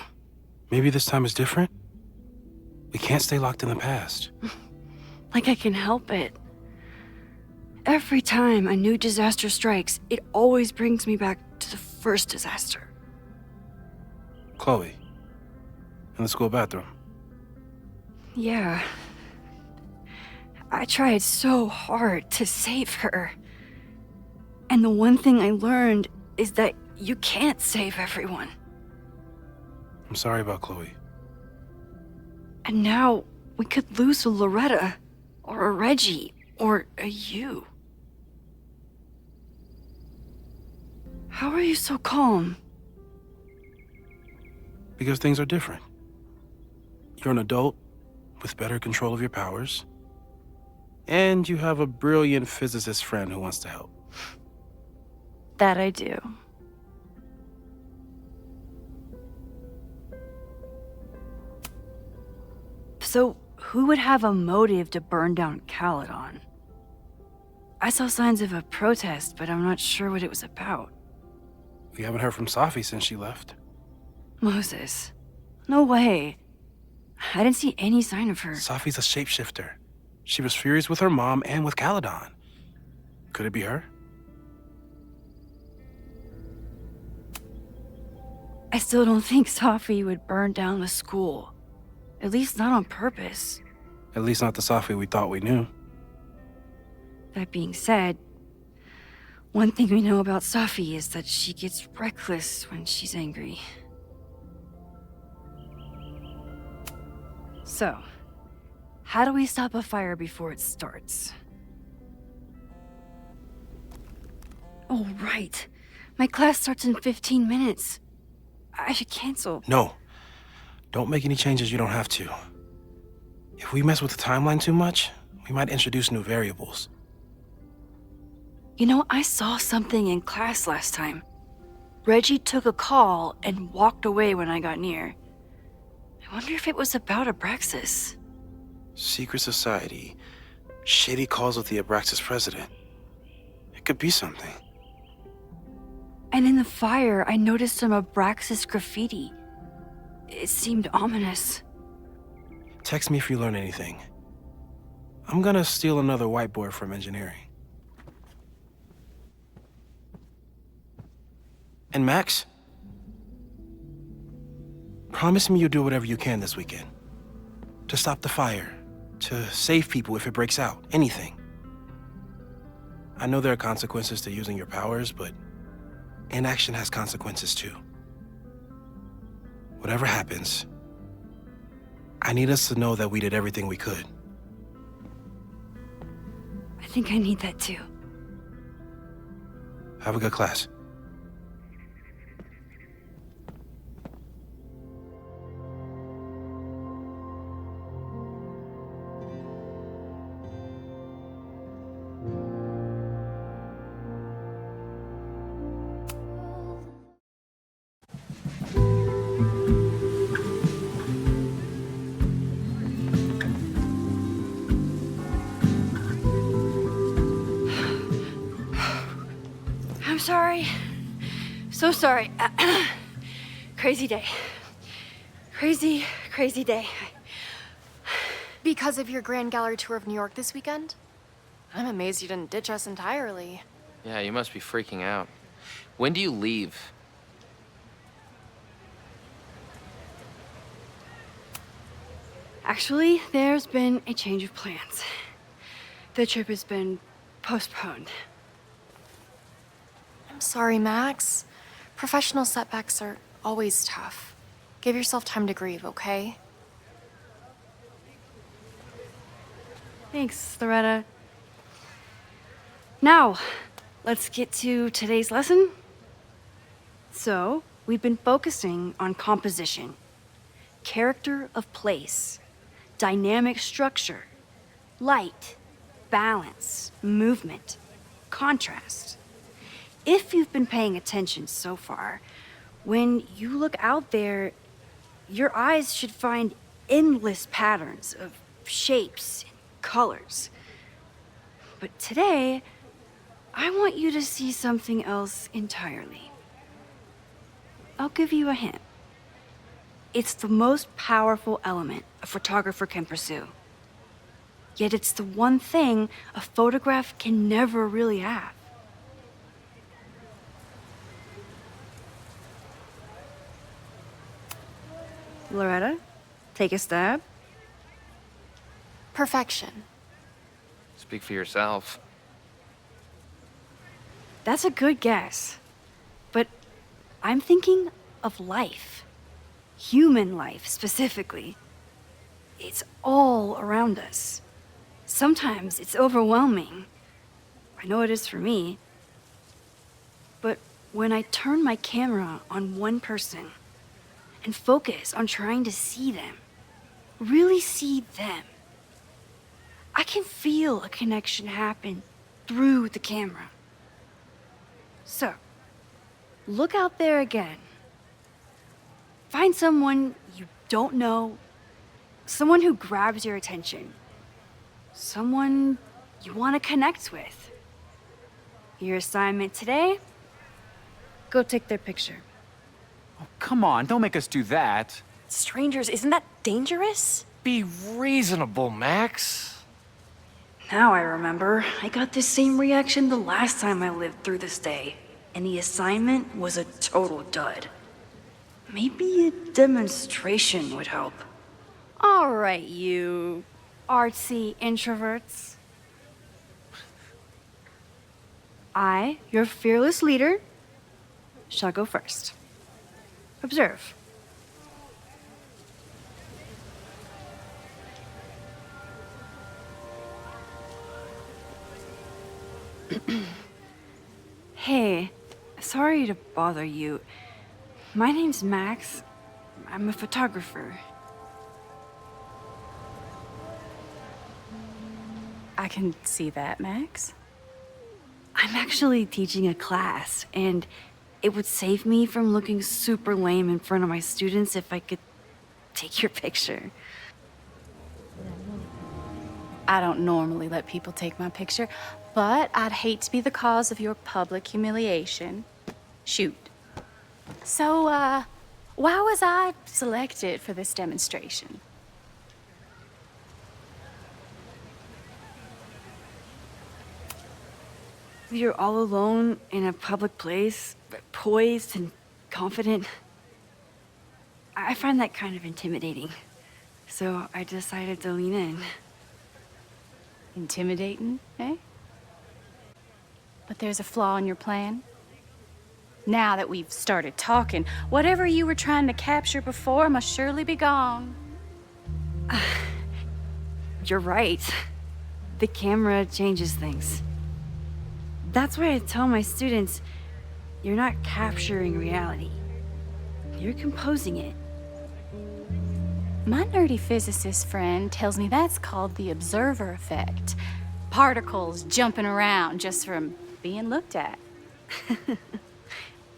Maybe this time is different? We can't stay locked in the past.
Like I can help it. Every time a new disaster strikes, it always brings me back to the first disaster.
Chloe, in the school bathroom.
Yeah. I tried so hard to save her. And the one thing I learned is that you can't save everyone.
I'm sorry about Chloe.
And now we could lose a Loretta, or a Reggie, or a you. How are you so calm?
Because things are different. You're an adult with better control of your powers. And you have a brilliant physicist friend who wants to help.
That I do. So, who would have a motive to burn down Caledon? I saw signs of a protest, but I'm not sure what it was about.
We haven't heard from Safi since she left.
Moses. No way. I didn't see any sign of her.
Safi's a shapeshifter. She was furious with her mom and with Caledon. Could it be her?
I still don't think Safi would burn down the school. At least not on purpose.
At least not the Safi we thought we knew.
That being said, one thing we know about Safi is that she gets reckless when she's angry. So, how do we stop a fire before it starts? Oh, right. My class starts in 15 minutes. I should cancel.
No. Don't make any changes you don't have to. If we mess with the timeline too much, we might introduce new variables.
You know, I saw something in class last time. Reggie took a call and walked away when I got near. I wonder if it was about Abraxas.
Secret society. Shady calls with the Abraxas president. It could be something.
And in the fire, I noticed some Abraxas graffiti. It seemed ominous.
Text me if you learn anything. I'm gonna steal another whiteboard from engineering. And Max? Promise me you'll do whatever you can this weekend. To stop the fire. To save people if it breaks out. Anything. I know there are consequences to using your powers, but inaction has consequences too. Whatever happens, I need us to know that we did everything we could.
I think I need that too.
Have a good class.
I'm sorry. So sorry.
Crazy day. Crazy, crazy day.
Because of your Grand Gallery tour of New York this weekend? I'm amazed you didn't ditch us entirely.
Yeah, you must be freaking out. When do you leave?
Actually, there's been a change of plans. The trip has been postponed.
I'm sorry, Max. Professional setbacks are always tough. Give yourself time to grieve, okay?
Thanks, Loretta. Now, let's get to today's lesson. So, we've been focusing on composition, character of place, dynamic structure, light, balance, movement, contrast. If you've been paying attention so far, when you look out there, your eyes should find endless patterns of shapes and colors. But today, I want you to see something else entirely. I'll give you a hint. It's the most powerful element a photographer can pursue. Yet it's the one thing a photograph can never really have. Loretta, take a stab.
Perfection.
Speak for yourself.
That's a good guess. But I'm thinking of life. Human life, specifically. It's all around us. Sometimes it's overwhelming. I know it is for me. But when I turn my camera on one person and focus on trying to see them, really see them, I can feel a connection happen through the camera. So, look out there again. Find someone you don't know, someone who grabs your attention, someone you want to connect with. Your assignment today? Go take their picture.
Oh, come on, don't make us do that.
Strangers, isn't that dangerous?
Be reasonable, Max.
Now I remember, I got the same reaction the last time I lived through this day, and the assignment was a total dud. Maybe a demonstration would help. All right, you artsy introverts. I, your fearless leader, shall go first. Observe. Hey, sorry to bother you. My name's Max. I'm a photographer.
I can see that, Max.
I'm actually teaching a class, and it would save me from looking super lame in front of my students if I could take your picture.
I don't normally let people take my picture, but I'd hate to be the cause of your public humiliation. Shoot. So, why was I selected for this demonstration?
You're all alone in a public place, poised and confident. I find that kind of intimidating. So I decided to lean in.
Intimidating, eh? But there's a flaw in your plan. Now that we've started talking, whatever you were trying to capture before must surely be gone.
You're right. The camera changes things. That's why I tell my students, you're not capturing reality. You're composing it.
My nerdy physicist friend tells me that's called the observer effect. Particles jumping around just from being looked at.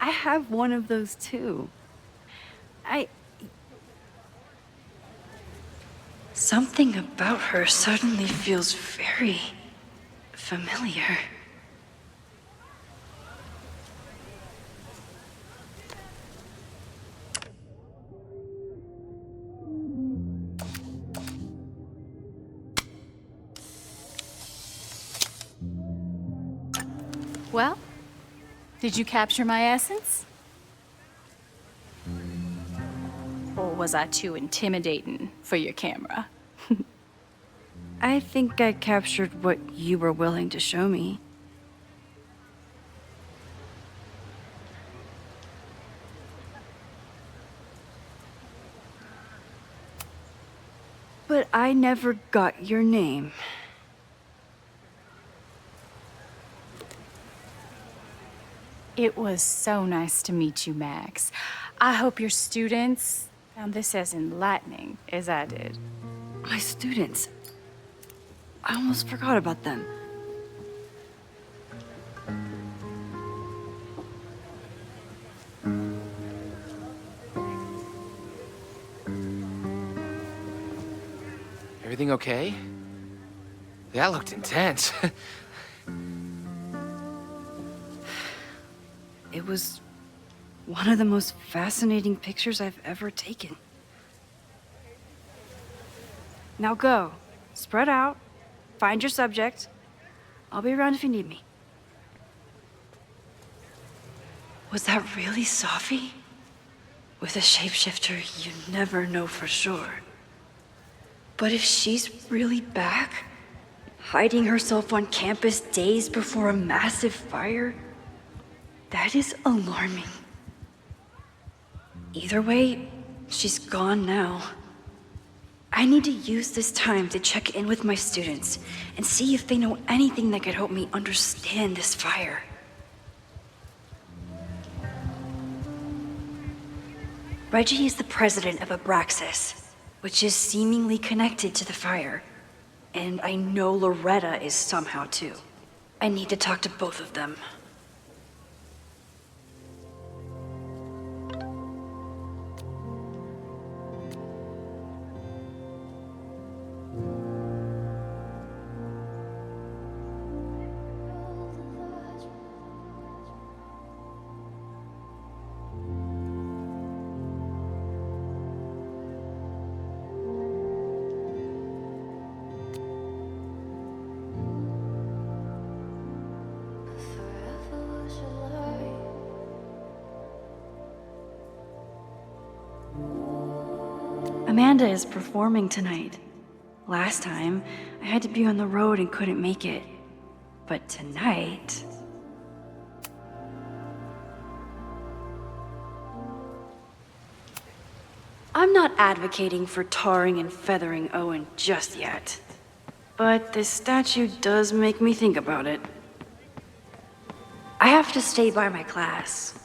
I have one of those too. Something about her suddenly feels very familiar.
Well, did you capture my essence? Or was I too intimidating for your camera?
I think I captured what you were willing to show me. But I never got your name.
It was so nice to meet you, Max. I hope your students found this as enlightening as I did.
My students. I almost forgot about them.
Everything okay? That looked intense.
It was one of the most fascinating pictures I've ever taken. Now go. Spread out. Find your subject. I'll be around if you need me. Was that really Safi? With a shapeshifter, you never know for sure. But if she's really back, hiding herself on campus days before a massive fire, that is alarming. Either way, she's gone now. I need to use this time to check in with my students and see if they know anything that could help me understand this fire. Reggie is the president of Abraxas, which is seemingly connected to the fire. And I know Loretta is somehow too. I need to talk to both of them. Amanda is performing tonight. Last time, I had to be on the road and couldn't make it. But tonight... I'm not advocating for tarring and feathering Owen just yet. But this statue does make me think about it. I have to stay by my class.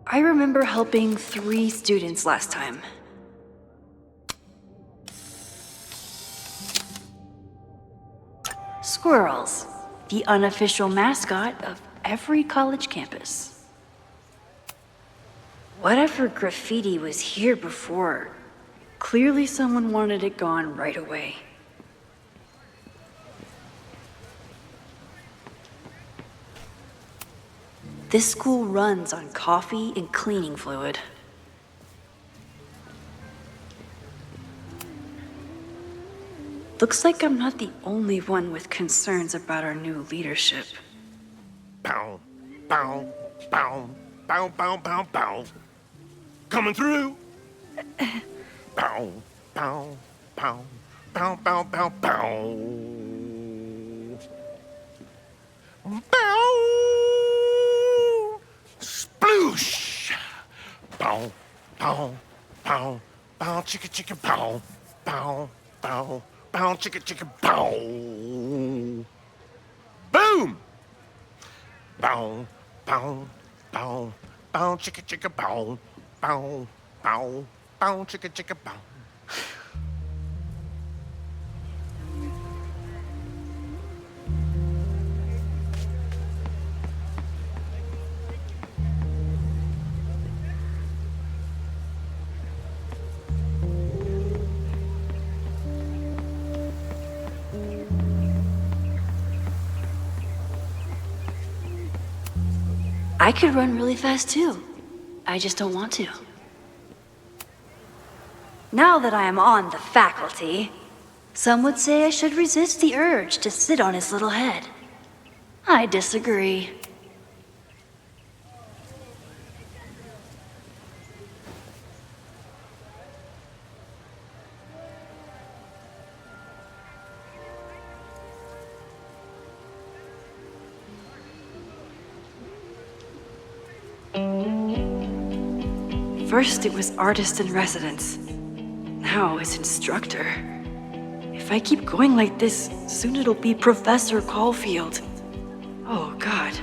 I remember helping 3 students last time. Squirrels, the unofficial mascot of every college campus. Whatever graffiti was here before, clearly someone wanted it gone right away. This school runs on coffee and cleaning fluid. Looks like I'm not the only one with concerns about our new leadership.
Bow, bow, bow, bow, bow, bow, bow. Coming through. Bow, bow, bow, bow, bow, bow, bow. Bow. Sploosh. Bow, bow, bow, bow, chicka, chicka, bow, bow, bow, bow, chicka, chicka, bow. Boom. Bow, bow, bow, bow, chicka, chicka, bow, bow, bow, bow, chicka, chicka, bow.
I could run really fast too. I just don't want to. Now that I am on the faculty, some would say I should resist the urge to sit on his little head. I disagree. First it was artist in residence. Now it's instructor. If I keep going like this, soon it'll be Professor Caulfield. Oh, God.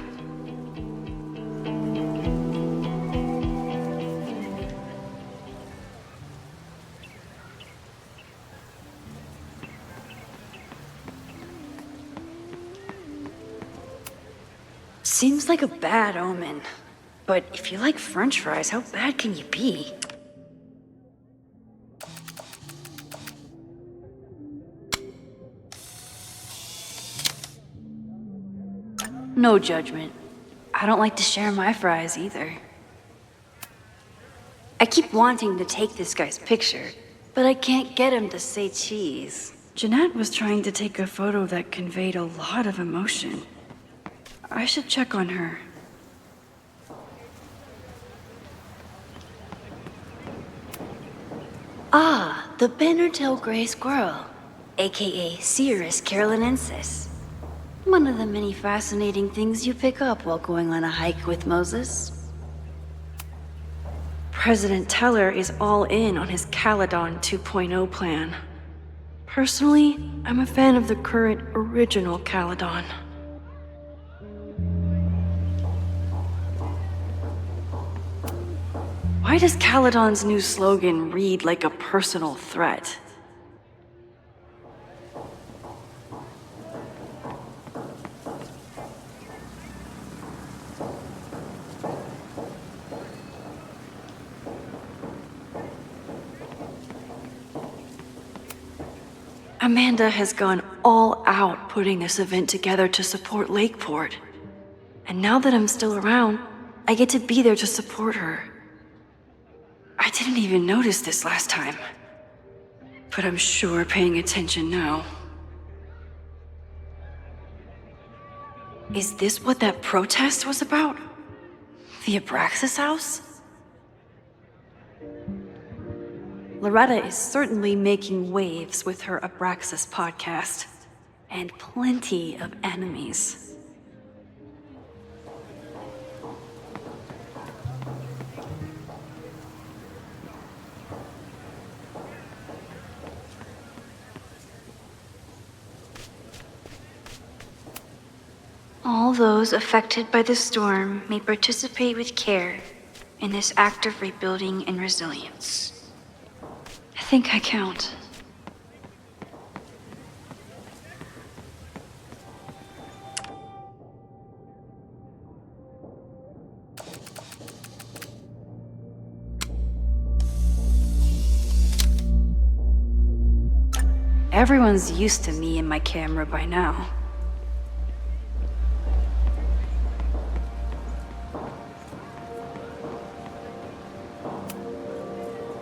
Seems like a bad omen. But if you like French fries, how bad can you be? No judgment. I don't like to share my fries either. I keep wanting to take this guy's picture, but I can't get him to say cheese. Jeanette was trying to take a photo that conveyed a lot of emotion. I should check on her. Ah, the banner-tailed gray squirrel, aka Cirrus carolinensis. One of the many fascinating things you pick up while going on a hike with Moses. President Teller is all in on his Caledon 2.0 plan. Personally, I'm a fan of the current original Caledon. Why does Caledon's new slogan read like a personal threat? Amanda has gone all out putting this event together to support Lakeport. And now that I'm still around, I get to be there to support her. I didn't even notice this last time. But I'm sure paying attention now. Is this what that protest was about? The Abraxas house? Loretta is certainly making waves with her Abraxas podcast. And plenty of enemies. All those affected by the storm may participate with care in this act of rebuilding and resilience. I think I count. Everyone's used to me and my camera by now.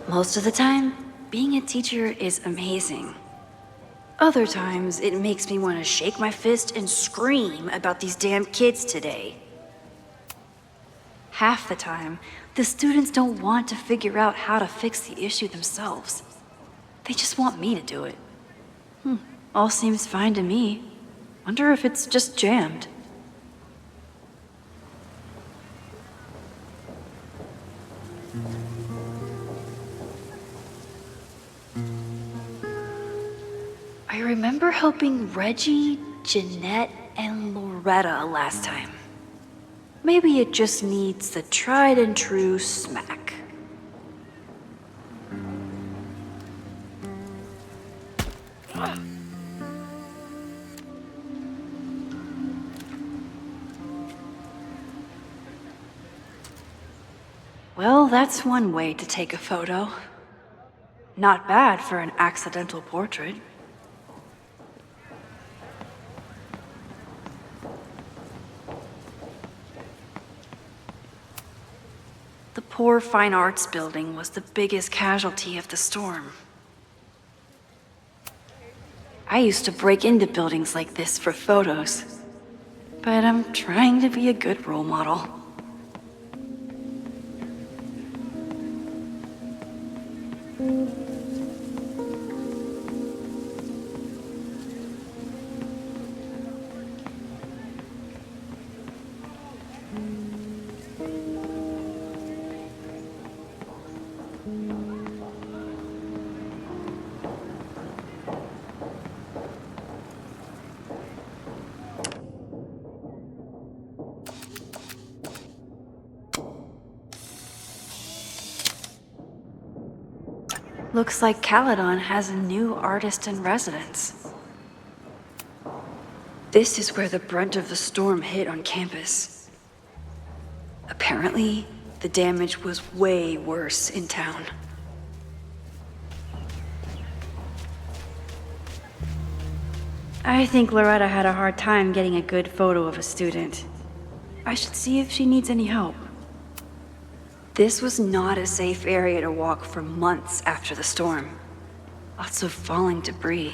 Most of the time, being a teacher is amazing. Other times, it makes me want to shake my fist and scream about these damn kids today. Half the time, the students don't want to figure out how to fix the issue themselves. They just want me to do it. All seems fine to me. Wonder if it's just jammed. I remember helping Reggie, Jeanette, and Loretta last time. Maybe it just needs the tried and true smack. Well, that's one way to take a photo. Not bad for an accidental portrait. poor fine arts building was the biggest casualty of the storm. I used to break into buildings like this for photos, but I'm trying to be a good role model. Looks like Caledon has a new artist in residence. This is where the brunt of the storm hit on campus. Apparently, the damage was way worse in town. I think Loretta had a hard time getting a good photo of a student. I should see if she needs any help. This was not a safe area to walk for months after the storm. Lots of falling debris.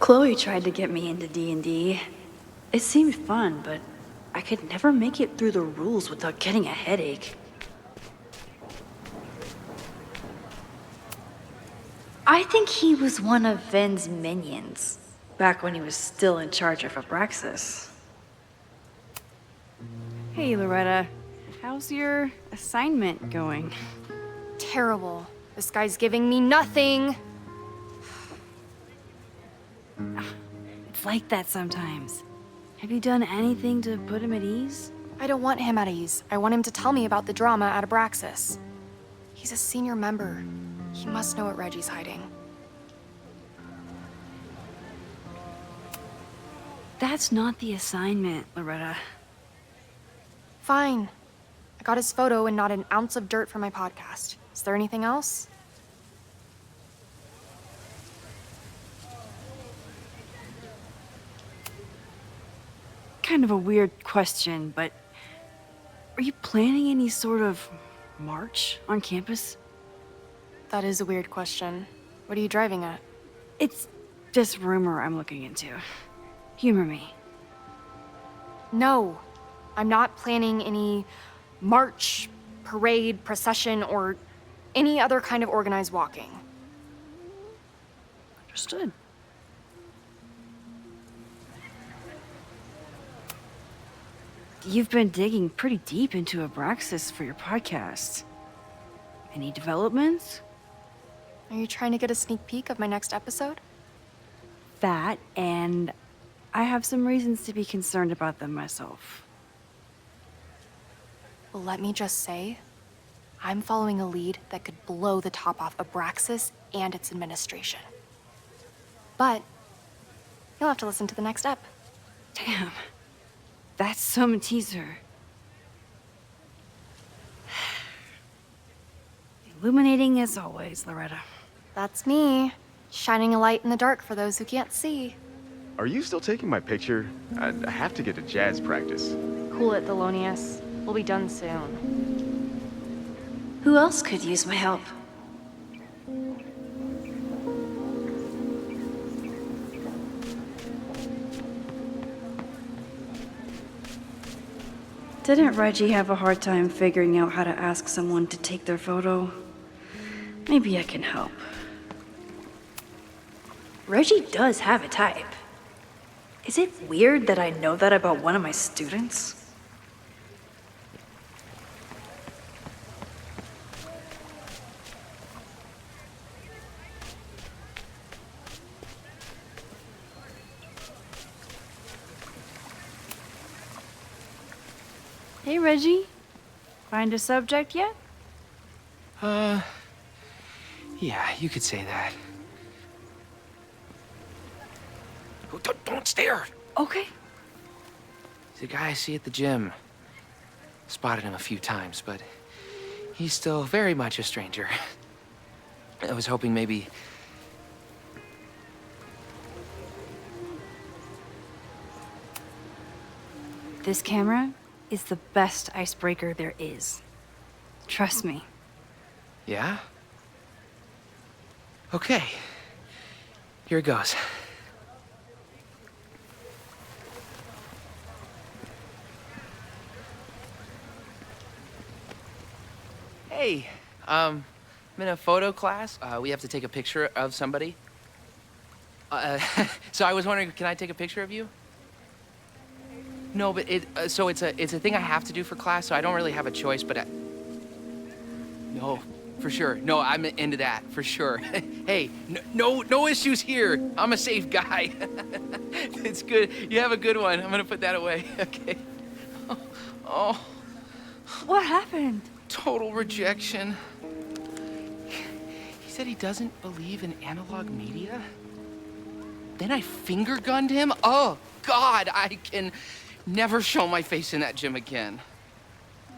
Chloe tried to get me into D&D. It seemed fun, but I could never make it through the rules without getting a headache. I think he was one of Ven's minions, back when he was still in charge of Abraxas. Hey, Loretta. How's your assignment going?
Terrible. This guy's giving me nothing.
It's like that sometimes. Have you done anything to put him at ease?
I don't want him at ease. I want him to tell me about the drama at Abraxas. He's a senior member. He must know what Reggie's hiding.
That's not the assignment, Loretta.
Fine. I got his photo and not an ounce of dirt for my podcast. Is there anything else?
Kind of a weird question, but are you planning any sort of march on campus?
That is a weird question. What are you driving at?
It's just rumor I'm looking into. Humor me.
No, I'm not planning any march, parade, procession, or any other kind of organized walking.
Understood. You've been digging pretty deep into Abraxas for your podcast. Any developments?
Are you trying to get a sneak peek of my next episode?
That, and I have some reasons to be concerned about them myself.
Well, let me just say, I'm following a lead that could blow the top off Abraxas and its administration. But you'll have to listen to the next ep.
Damn. That's some teaser. Illuminating as always, Loretta.
That's me, shining a light in the dark for those who can't see.
Are you still taking my picture? I have to get to jazz practice.
Cool it, Thelonious. We'll be done soon.
Who else could use my help? Didn't Reggie have a hard time figuring out how to ask someone to take their photo? Maybe I can help. Reggie does have a type. Is it weird that I know that about one of my students? Hey, Reggie. Find a subject yet?
Yeah, you could say that.
Oh, don't stare!
Okay.
He's a guy I see at the gym. Spotted him a few times, but he's still very much a stranger. I was hoping maybe...
This camera is the best icebreaker there is. Trust me.
Yeah? Okay. Here it goes. Hey, I'm in a photo class. We have to take a picture of somebody. So I was wondering, can I take a picture of you? No, but it's a thing I have to do for class, so I don't really have a choice, but no, for sure. No, I'm into that, for sure. Hey, no issues here. I'm a safe guy. It's good. You have a good one. I'm gonna put that away, okay? Oh.
What happened?
Total rejection. He said he doesn't believe in analog media. Then I finger gunned him? Oh, God, I can never show my face in that gym again.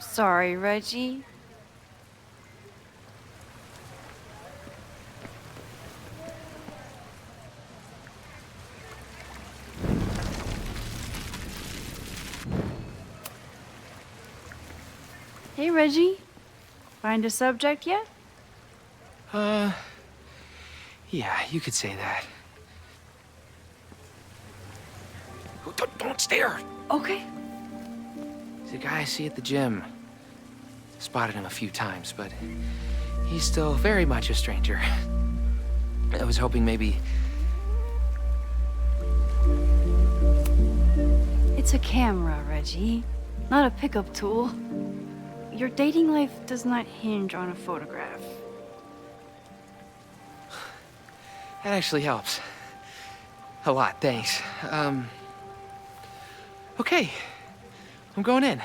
Sorry, Reggie. Hey, Reggie. Find a subject yet?
Yeah, you could say that. Don't stare!
Okay.
He's a guy I see at the gym. Spotted him a few times, but he's still very much a stranger. I was hoping maybe...
It's a camera, Reggie. Not a pickup tool. Your dating life does not hinge on a photograph.
That actually helps. A lot, thanks. Okay. I'm going in.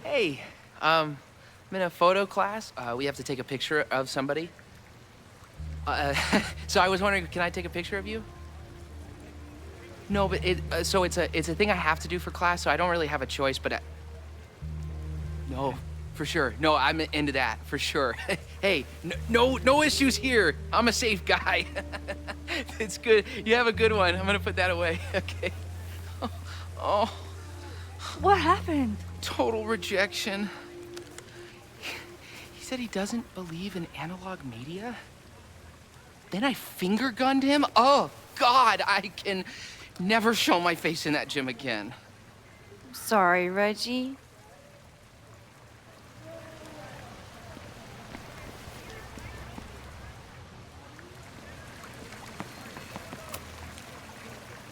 Hey, I'm in a photo class. We have to take a picture of somebody. So I was wondering, can I take a picture of you? No, but it's a thing I have to do for class, so I don't really have a choice, but no, for sure. No, I'm into that, for sure. Hey, no issues here. I'm a safe guy. It's good. You have a good one. I'm gonna put that away, okay? Oh.
What happened?
Total rejection. He said he doesn't believe in analog media. Then I finger gunned him? Oh, God, I can never show my face in that gym again.
Sorry, Reggie.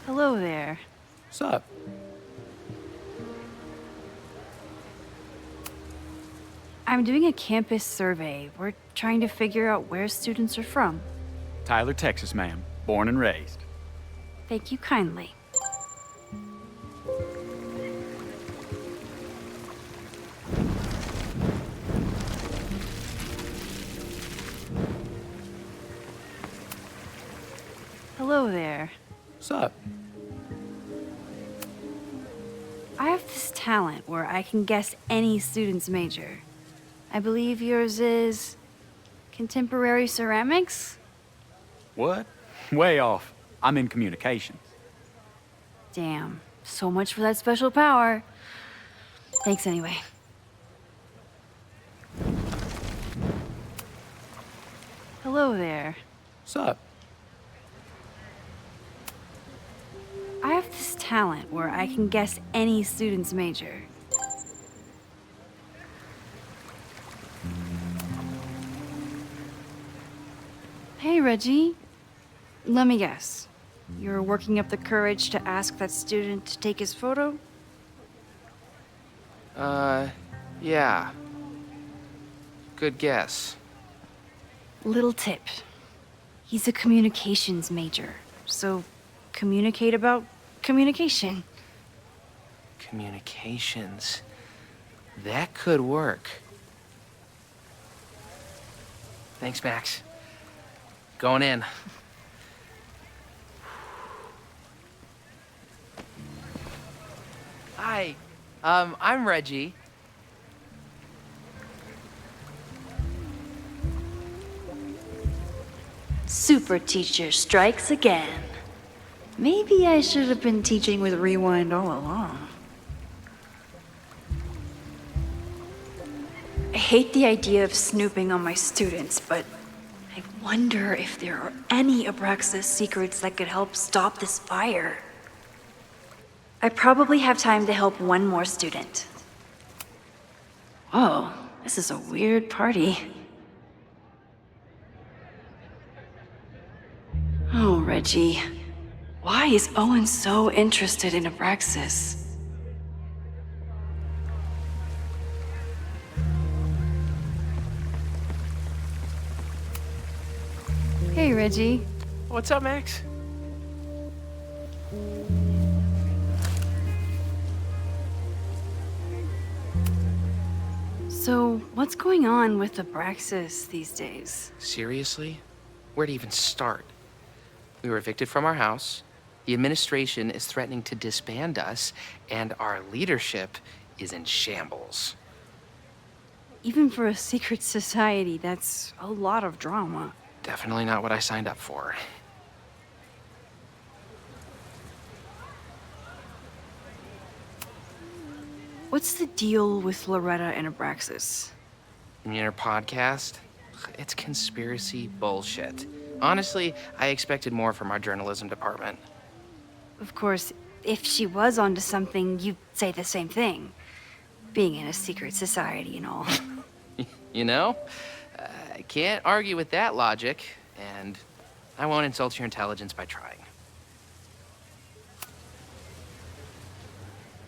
Hello there.
What's up?
I'm doing a campus survey. We're trying to figure out where students are from.
Tyler, Texas, ma'am. Born and raised.
Thank you kindly. Hello there.
What's up?
I have this talent where I can guess any student's major. I believe yours is contemporary ceramics?
What? Way off. I'm in communications.
Damn, so much for that special power. Thanks anyway. Hello there.
What's up?
I have this talent where I can guess any student's major. Hey, Reggie. Let me guess. You're working up the courage to ask that student to take his photo?
Yeah. Good guess.
Little tip. He's a communications major, so communicate about communication.
Communications. That could work. Thanks, Max. Going in. Hi. I'm Reggie.
super teacher strikes again. Maybe I should have been teaching with Rewind all along. I hate the idea of snooping on my students, but I wonder if there are any Abraxas secrets that could help stop this fire. I probably have time to help one more student. Whoa, this is a weird party. Oh, Reggie. Why is Owen so interested in Abraxas?
Hey, Reggie.
What's up, Max?
So, what's going on with Abraxas these days?
Seriously? Where to even start? We were evicted from our house, the administration is threatening to disband us, and our leadership is in shambles.
Even for a secret society, that's a lot of drama.
Definitely not what I signed up for.
What's the deal with Loretta and Abraxas?
You mean her podcast? It's conspiracy bullshit. Honestly, I expected more from our journalism department.
Of course, if she was onto something, you'd say the same thing. Being in a secret society and all.
You know? I can't argue with that logic, and I won't insult your intelligence by trying.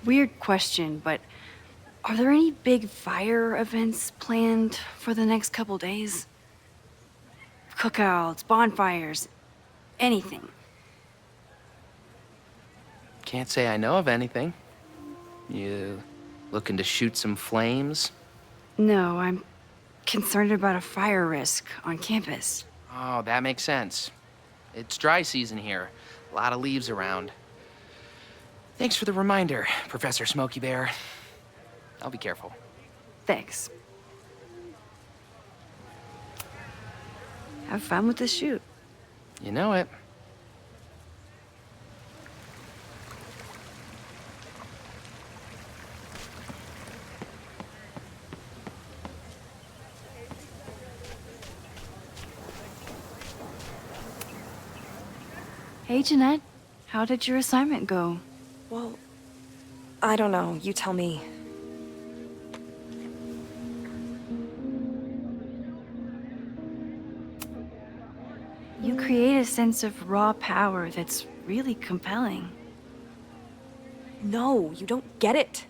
Weird question, but are there any big fire events planned for the next couple days? Cookouts, bonfires, anything.
Can't say I know of anything. You looking to shoot some flames?
No, I'm concerned about a fire risk on campus.
Oh, that makes sense. It's dry season here. A lot of leaves around. Thanks for the reminder, Professor Smokey Bear. I'll be careful.
Thanks. Have fun with the shoot.
You know it.
Hey, Jeanette. How did your assignment go?
Well, I don't know. You tell me.
You create a sense of raw power that's really compelling.
No, you don't get it.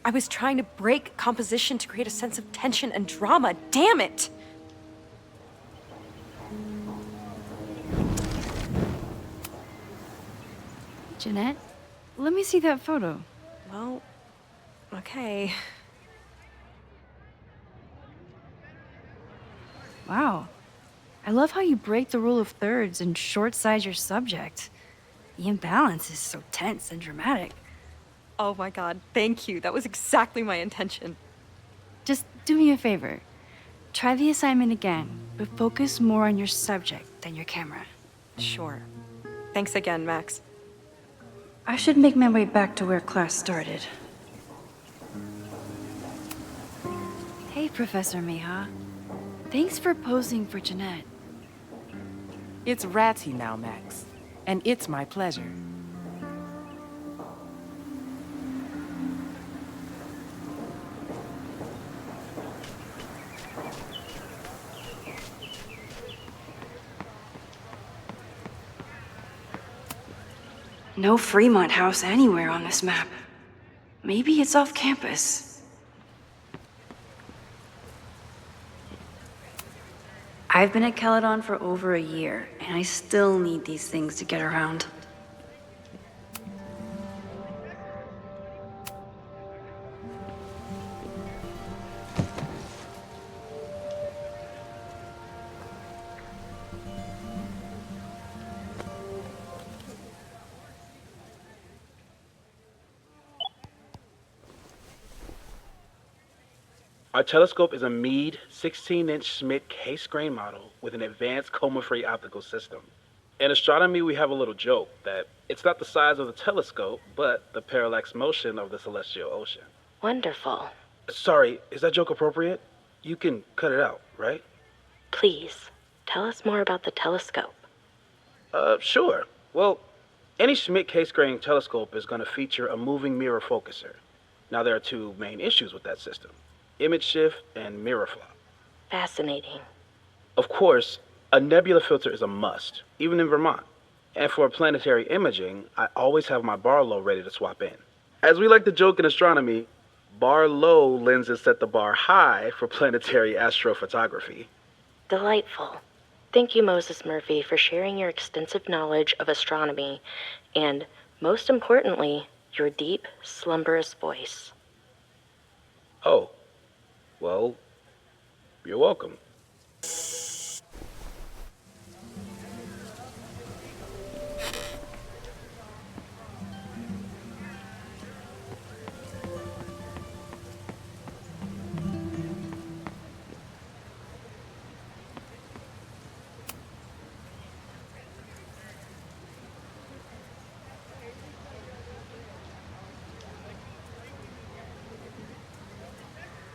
I was trying to break composition to create a sense of tension and drama. Damn it!
Jeanette, let me see that photo.
Well, okay.
Wow. I love how you break the rule of thirds and short-size your subject. The imbalance is so tense and dramatic.
Oh my god, thank you. That was exactly my intention.
Just do me a favor. Try the assignment again, but focus more on your subject than your camera.
Sure. Thanks again, Max.
I should make my way back to where class started. Hey, Professor Miha. Thanks for posing for Jeanette.
It's Ratty now, Max. And it's my pleasure.
No Fremont House anywhere on this map. Maybe it's off campus. I've been at Caledon for over a year, and I still need these things to get around.
Our telescope is a Meade 16-inch Schmidt case-grain model with an advanced coma-free optical system. In astronomy, we have a little joke that it's not the size of the telescope, but the parallax motion of the celestial ocean.
Wonderful.
Sorry, is that joke appropriate? You can cut it out, right?
Please, tell us more about the telescope.
Sure. Well, any Schmidt case-grain telescope is going to feature a moving mirror focuser. Now, there are two main issues with that system: image shift and mirror flop.
Fascinating.
Of course, a nebula filter is a must, even in Vermont. And for planetary imaging, I always have my bar low ready to swap in. As we like to joke in astronomy, bar low lenses set the bar high for planetary astrophotography.
Delightful. Thank you, Moses Murphy, for sharing your extensive knowledge of astronomy and, most importantly, your deep, slumberous voice.
Oh, well, you're welcome.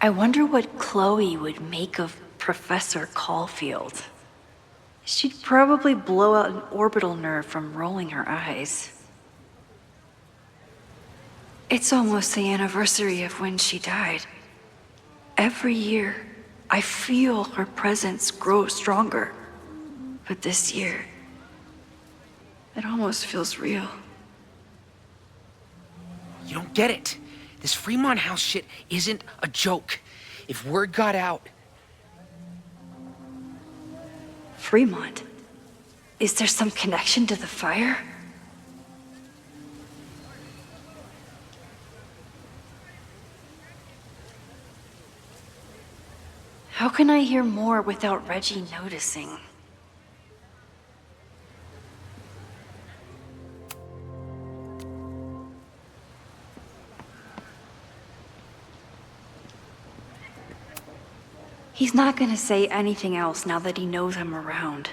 I wonder what Chloe would make of Professor Caulfield. She'd probably blow out an orbital nerve from rolling her eyes. It's almost the anniversary of when she died. Every year, I feel her presence grow stronger. But this year, it almost feels real.
You don't get it. This Fremont House shit isn't a joke. If word got out...
Fremont? Is there some connection to the fire? How can I hear more without Reggie noticing? He's not gonna say anything else now that he knows I'm around.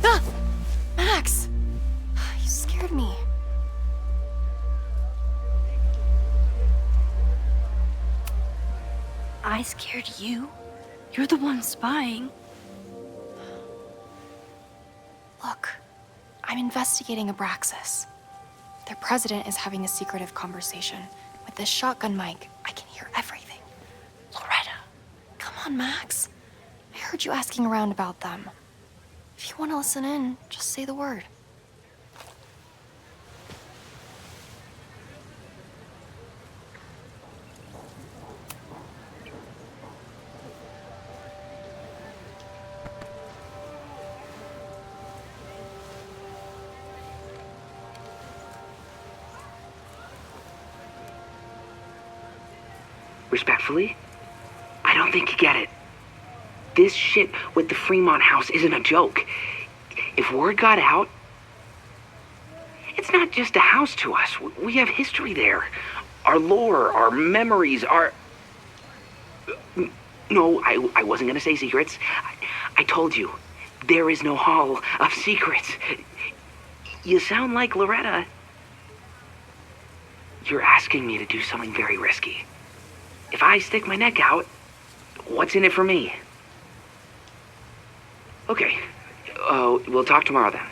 Ah! Max! You scared me.
I scared you? You're the one spying.
Look, I'm investigating Abraxas. Their president is having a secretive conversation. With this shotgun mic, I can hear everything. Loretta, come on, Max. I heard you asking around about them. If you want to listen in, just say the word.
Respectfully, I don't think you get it. This shit with the Fremont House isn't a joke. If word got out, it's not just a house to us. We have history there. Our lore, our memories, our... No, I wasn't gonna say secrets. I told you, there is no hall of secrets. You sound like Loretta. You're asking me to do something very risky. If I stick my neck out, what's in it for me? Okay. We'll talk tomorrow then.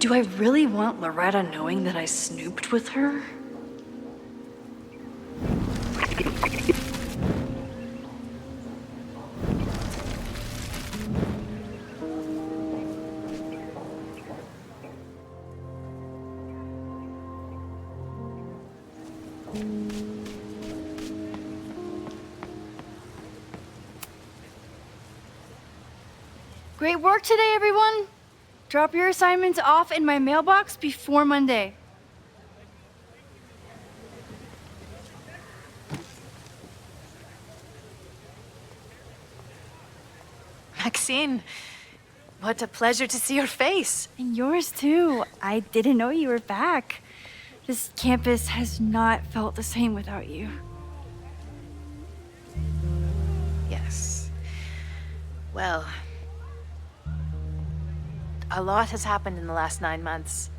Do I really want Loretta knowing that I snooped with her?
Great work today, everyone.
Drop your assignments off in my mailbox before Monday.
Maxine, what a pleasure to see your face.
And yours too. I didn't know you were back. This campus has not felt the same without you.
Yes. Well, a lot has happened in the last 9 months.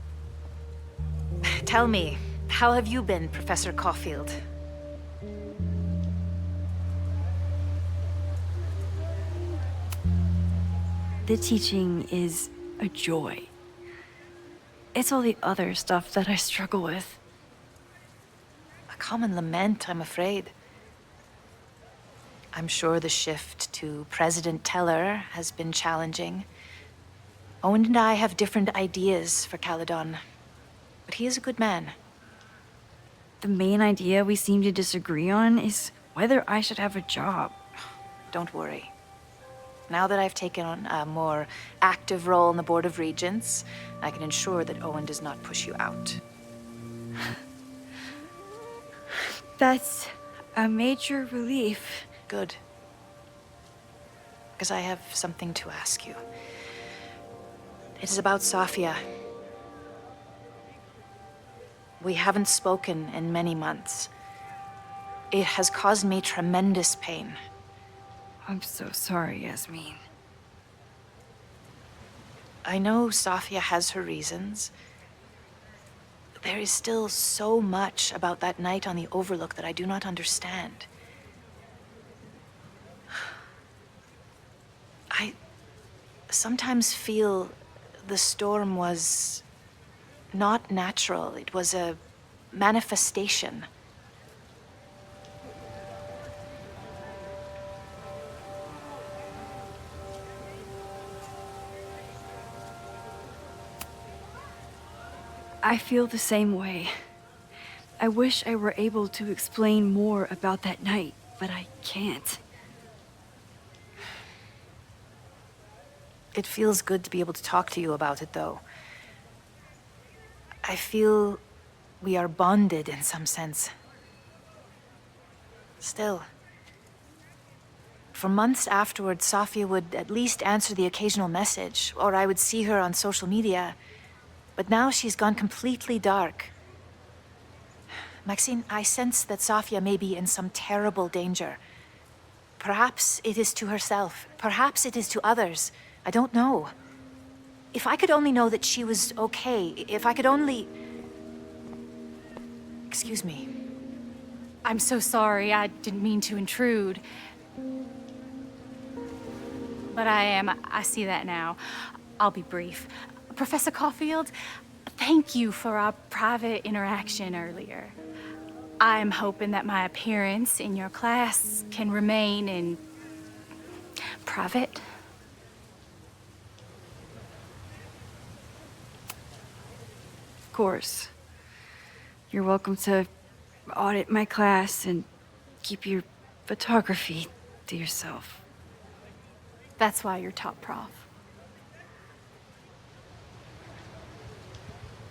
Tell me, how have you been, Professor Caulfield?
The teaching is a joy. It's all the other stuff that I struggle with.
A common lament, I'm afraid. I'm sure the shift to President Teller has been challenging. Owen and I have different ideas for Caledon, but he is a good man.
The main idea we seem to disagree on is whether I should have a job.
Don't worry. Now that I've taken on a more active role in the Board of Regents, I can ensure that Owen does not push you out.
That's a major relief.
Good. Because I have something to ask you. It is about Safia. We haven't spoken in many months. It has caused me tremendous pain.
I'm so sorry, Yasmin.
I know Safia has her reasons. There is still so much about that night on the Overlook that I do not understand. I sometimes feel the storm was not natural. It was a manifestation.
I feel the same way. I wish I were able to explain more about that night, but I can't.
It feels good to be able to talk to you about it, though. I feel we are bonded in some sense. Still, for months afterwards, Safia would at least answer the occasional message, or I would see her on social media. But now she's gone completely dark. Maxine, I sense that Safia may be in some terrible danger. Perhaps it is to herself. Perhaps it is to others. I don't know. If I could only know that she was okay, if I could only... Excuse me.
I'm so sorry. I didn't mean to intrude. But I see that now. I'll be brief. Professor Caulfield, thank you for our private interaction earlier. I'm hoping that my appearance in your class can remain in private.
Of course. You're welcome to audit my class and keep your photography to yourself.
That's why you're top prof.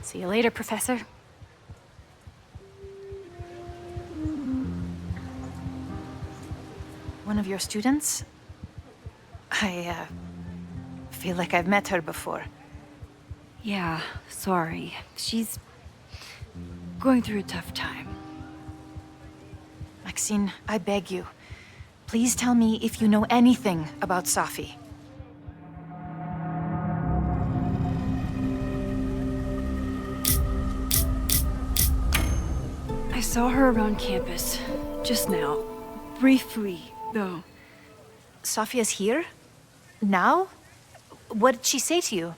See you later, Professor.
One of your students? I feel like I've met her before.
Yeah, sorry. She's going through a tough time.
Maxine, I beg you. Please tell me if you know anything about Safi.
I saw her around campus just now. Briefly, though.
Safia's here? Now? What did she say to you?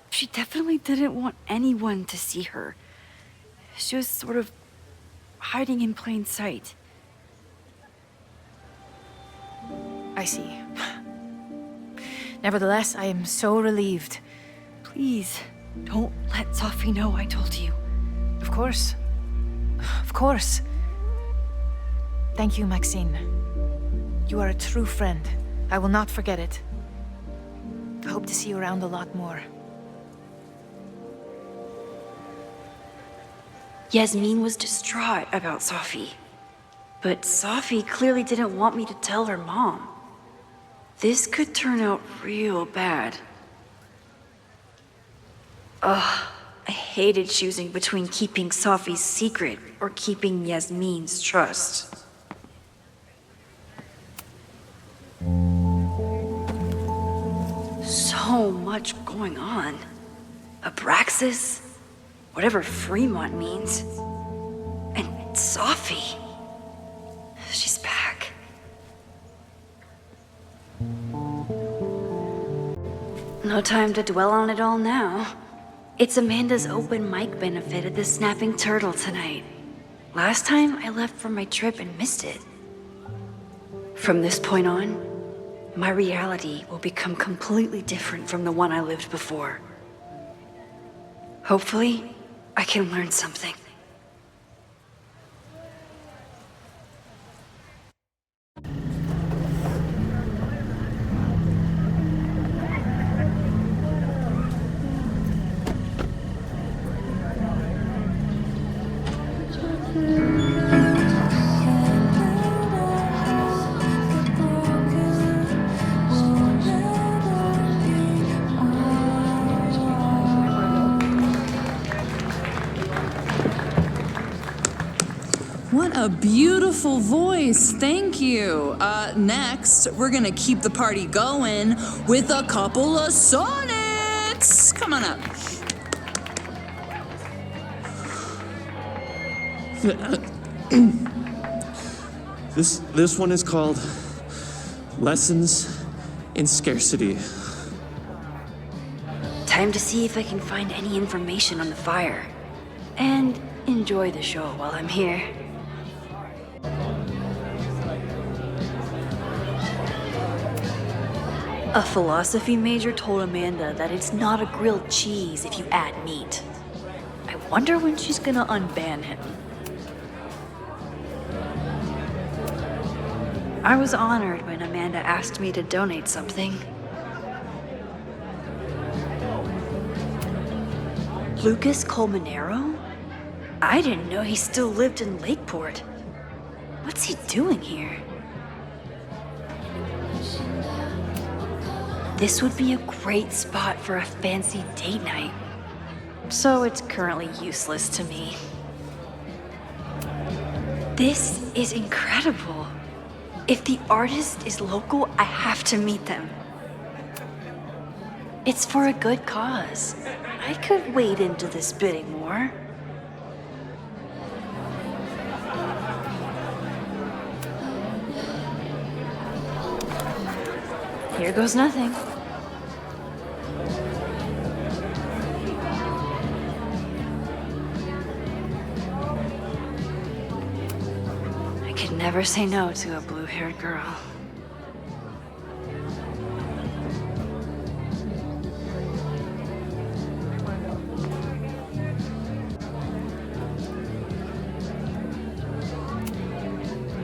She definitely didn't want anyone to see her. She was sort of hiding in plain sight.
I see. Nevertheless, I am so relieved.
Please, don't let Safi know I told you.
Of course. Of course. Thank you, Maxine. You are a true friend. I will not forget it. I hope to see you around a lot more.
Yasmin was distraught about Safi. But Safi clearly didn't want me to tell her mom. This could turn out real bad. Ugh, I hated choosing between keeping Safi's secret or keeping Yasmin's trust. So much going on. Abraxas, whatever Fremont means, and Safi. She's back. No time to dwell on it all now. It's Amanda's open mic benefit at the Snapping Turtle tonight. Last time I left for my trip and missed it. From this point on, my reality will become completely different from the one I lived before. Hopefully, I can learn something.
What a beautiful voice, thank you. Next, we're gonna keep the party going with a couple of sonnets. Come on up.
This one is called Lessons in Scarcity.
Time to see if I can find any information on the fire. And enjoy the show while I'm here. A philosophy major told Amanda that it's not a grilled cheese if you add meat. I wonder when she's gonna unban him. I was honored when Amanda asked me to donate something. Lucas Colmenero? I didn't know he still lived in Lakeport. What's he doing here? This would be a great spot for a fancy date night. So it's currently useless to me. This is incredible. If the artist is local, I have to meet them. It's for a good cause. I could wade into this bidding war. Here goes nothing. I could never say no to a blue-haired girl.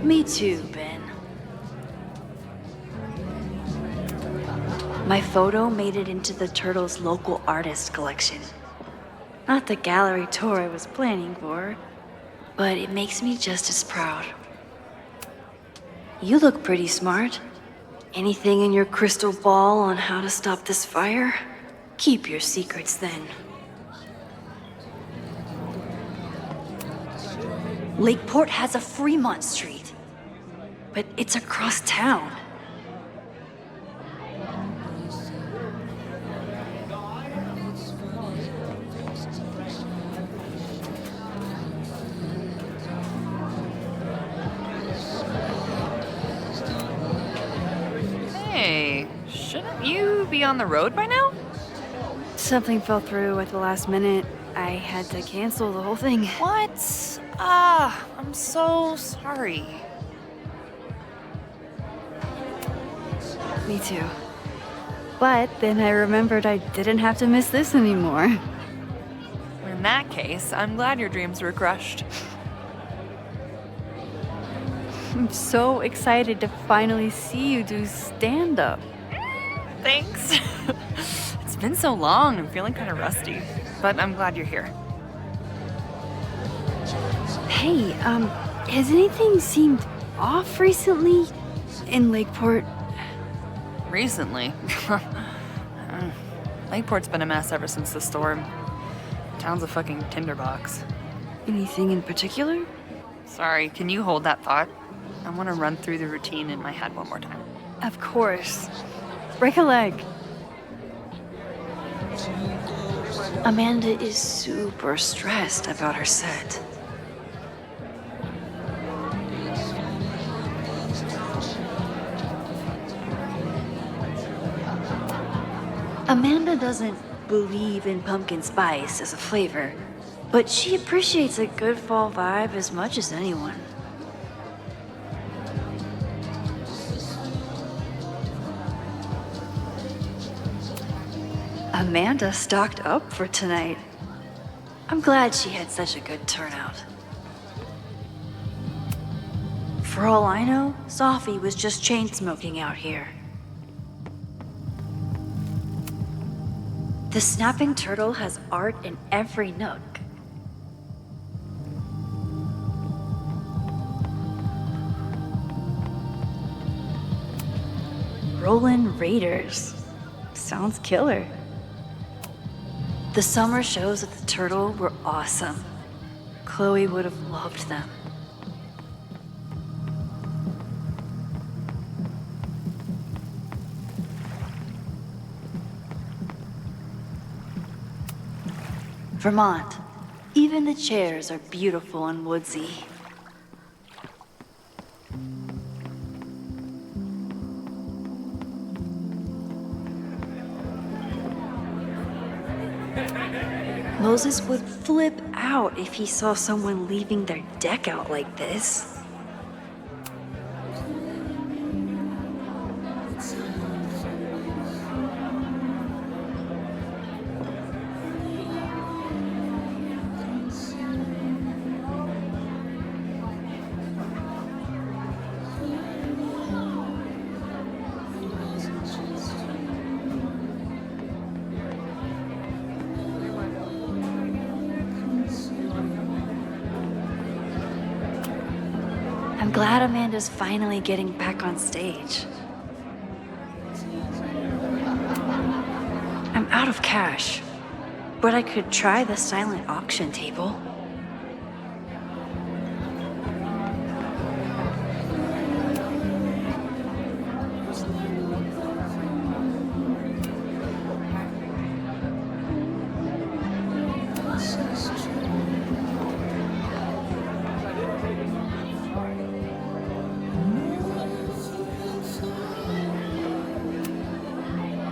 Me too, Ben. My photo made it into the Turtle's local artist collection. Not the gallery tour I was planning for, but it makes me just as proud. You look pretty smart. Anything in your crystal ball on how to stop this fire? Keep your secrets then. Lakeport has a Fremont Street, but it's across town.
Hey, shouldn't you be on the road by now?
Something fell through at the last minute. I had to cancel the whole thing.
What? I'm so sorry.
Me too. But then I remembered I didn't have to miss this anymore.
In that case, I'm glad your dreams were crushed.
I'm so excited to finally see you do stand-up.
Thanks. It's been so long, I'm feeling kind of rusty. But I'm glad you're here.
Hey, has anything seemed off recently in Lakeport?
Recently? Lakeport's been a mess ever since the storm. Town's a fucking tinderbox.
Anything in particular?
Sorry, can you hold that thought? I want to run through the routine in my head one more time.
Of course. Break a leg.
Amanda is super stressed about her set. Amanda doesn't believe in pumpkin spice as a flavor, but she appreciates a good fall vibe as much as anyone. Amanda stocked up for tonight. I'm glad she had such a good turnout. For all I know, Sophie was just chain smoking out here. The Snapping Turtle has art in every nook. Rollin' Raiders. Sounds killer. The summer shows at the Turtle were awesome. Chloe would have loved them. Vermont. Even the chairs are beautiful and woodsy. Moses would flip out if he saw someone leaving their deck out like this. I'm glad Amanda's finally getting back on stage. I'm out of cash, but I could try the silent auction table.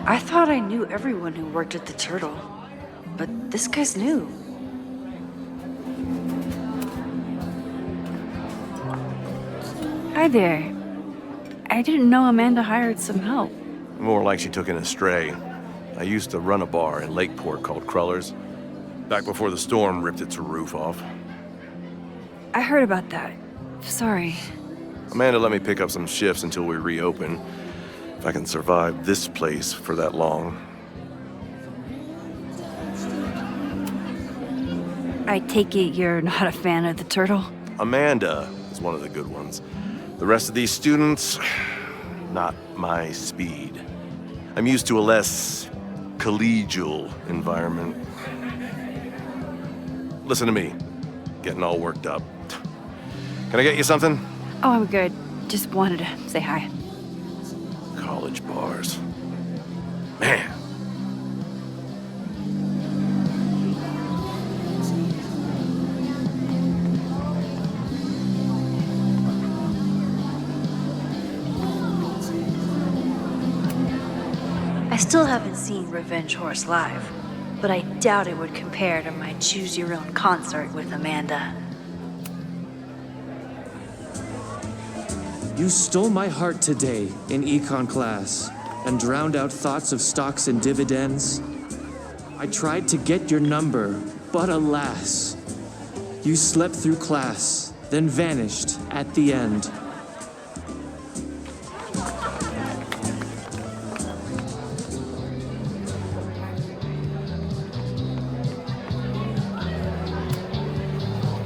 I thought I knew everyone who worked at the Turtle, but this guy's new.
Hi there. I didn't know Amanda hired some help.
More like she took in a stray. I used to run a bar in Lakeport called Crullers, back before the storm ripped its roof off.
I heard about that. Sorry.
Amanda let me pick up some shifts until we reopen. If I can survive this place for that long.
I take it you're not a fan of the Turtle?
Amanda is one of the good ones. The rest of these students, not my speed. I'm used to a less collegial environment. Listen to me, getting all worked up. Can I get you something?
Oh, I'm good. Just wanted to say hi.
College bars. Man.
I still haven't seen Revenge Horse live, but I doubt it would compare to my Choose Your Own concert with Amanda.
You stole my heart today in econ class and drowned out thoughts of stocks and dividends. I tried to get your number, but alas, you slept through class, then vanished at the end.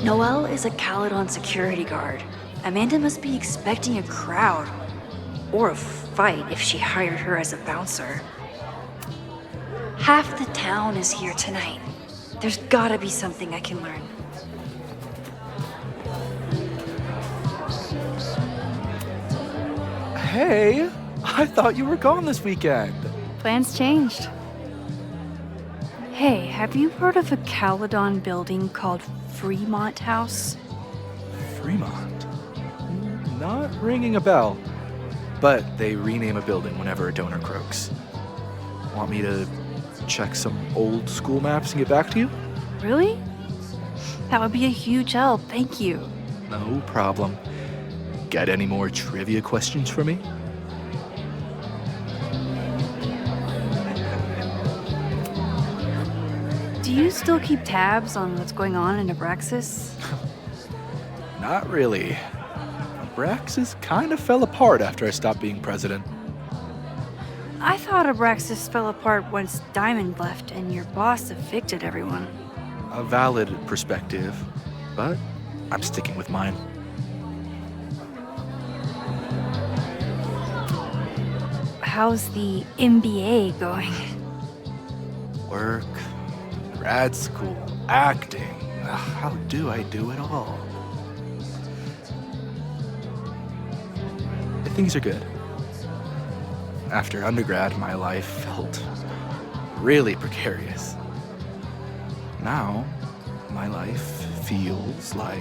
Noelle is a Caledon security guard. Amanda must be expecting a crowd. Or a fight if she hired her as a bouncer. Half the town is here tonight. There's gotta be something I can learn.
Hey, I thought you were gone this weekend.
Plans changed. Hey, have you heard of a Caledon building called Fremont House?
Fremont? Not ringing a bell. But they rename a building whenever a donor croaks. Want me to check some old school maps and get back to you?
Really? That would be a huge help, thank you.
No problem. Got any more trivia questions for me?
Do you still keep tabs on what's going on in Abraxas?
Not really. Abraxas kind of fell apart after I stopped being president.
I thought Abraxas fell apart once Diamond left and your boss evicted everyone.
A valid perspective, but I'm sticking with mine.
How's the MBA going?
Work, grad school, acting. How do I do it all? Things are good. After undergrad, my life felt really precarious. Now, my life feels like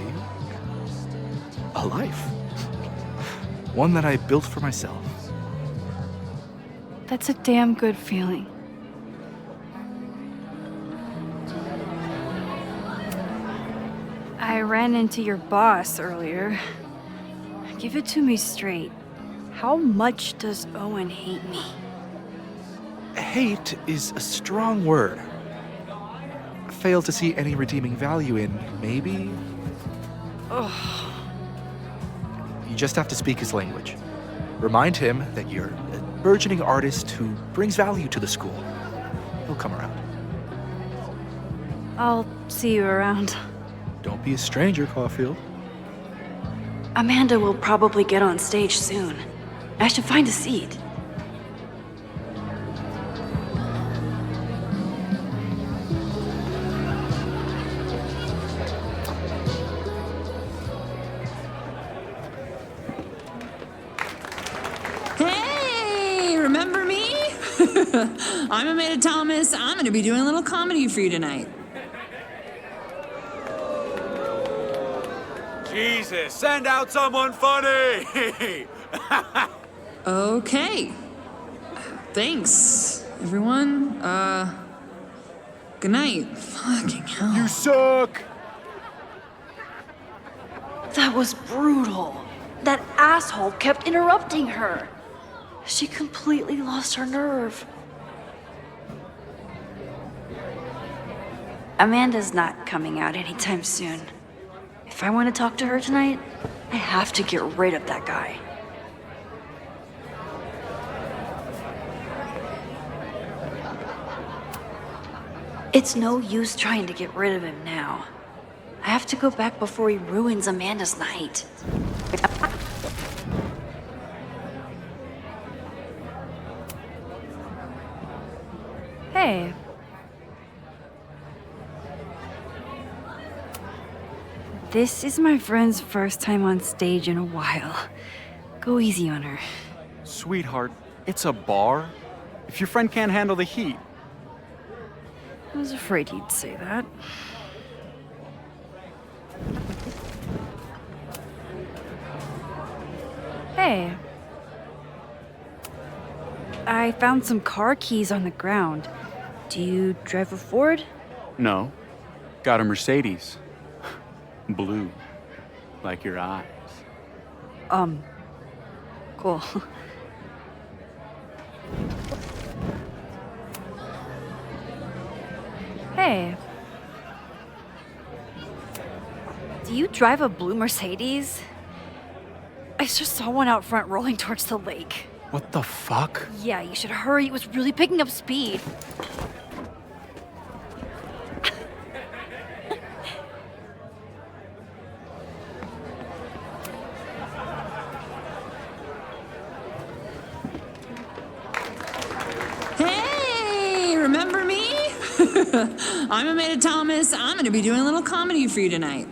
a life. One that I built for myself.
That's a damn good feeling. I ran into your boss earlier. Give it to me straight. How much does Owen hate me?
Hate is a strong word. Fail to see any redeeming value in, maybe?
Ugh.
You just have to speak his language. Remind him that you're a burgeoning artist who brings value to the school. He'll come around.
I'll see you around.
Don't be a stranger, Caulfield.
Amanda will probably get on stage soon. I should find a seat.
Hey, remember me? I'm Amanda Thomas. I'm going to be doing a little comedy for you tonight.
Jesus, send out someone funny!
Okay. Thanks, everyone. Good night. Fucking hell.
You suck!
That was brutal. That asshole kept interrupting her. She completely lost her nerve. Amanda's not coming out anytime soon. If I want to talk to her tonight, I have to get rid of that guy. It's no use trying to get rid of him now. I have to go back before he ruins Amanda's night.
Hey. This is my friend's first time on stage in a while. Go easy on her.
Sweetheart, it's a bar. If your friend can't handle the heat.
I was afraid you'd say that. Hey. I found some car keys on the ground. Do you drive a Ford?
No. Got a Mercedes. Blue. Like your eyes.
Cool. Hey. Do you drive a blue Mercedes? I just saw one out front rolling towards the lake.
What the fuck?
Yeah, you should hurry. It was really picking up speed.
I'm Amanda Thomas. I'm gonna be doing a little comedy for you tonight.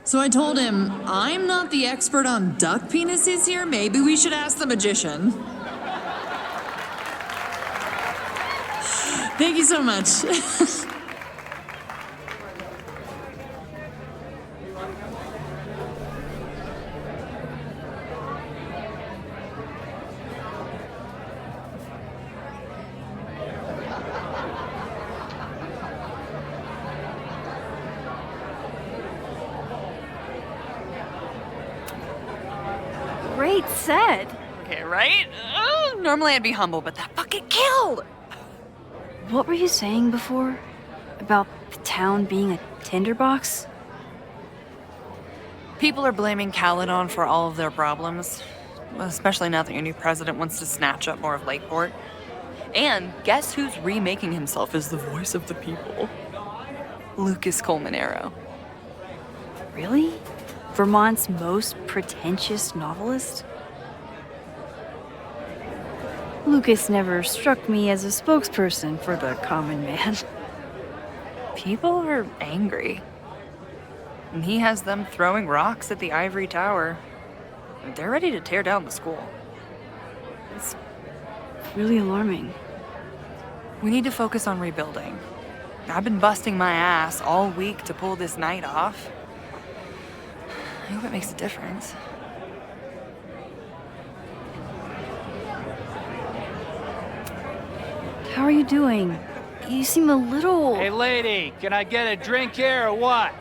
So I told him, I'm not the expert on duck penises here. Maybe we should ask the magician. Thank you so much.
Great set.
Okay, right? Normally I'd be humble, but that fucking killed!
What were you saying before? About the town being a tinderbox?
People are blaming Caledon for all of their problems, especially now that your new president wants to snatch up more of Lakeport. And guess who's remaking himself as the voice of the people? Lucas Colmenero.
Really? Vermont's most pretentious novelist? Lucas never struck me as a spokesperson for the common man.
People are angry. And he has them throwing rocks at the Ivory Tower. They're ready to tear down the school.
It's really alarming.
We need to focus on rebuilding. I've been busting my ass all week to pull this night off. I hope it makes a difference.
How are you doing? You seem a little...
Hey, lady, can I get a drink here or what?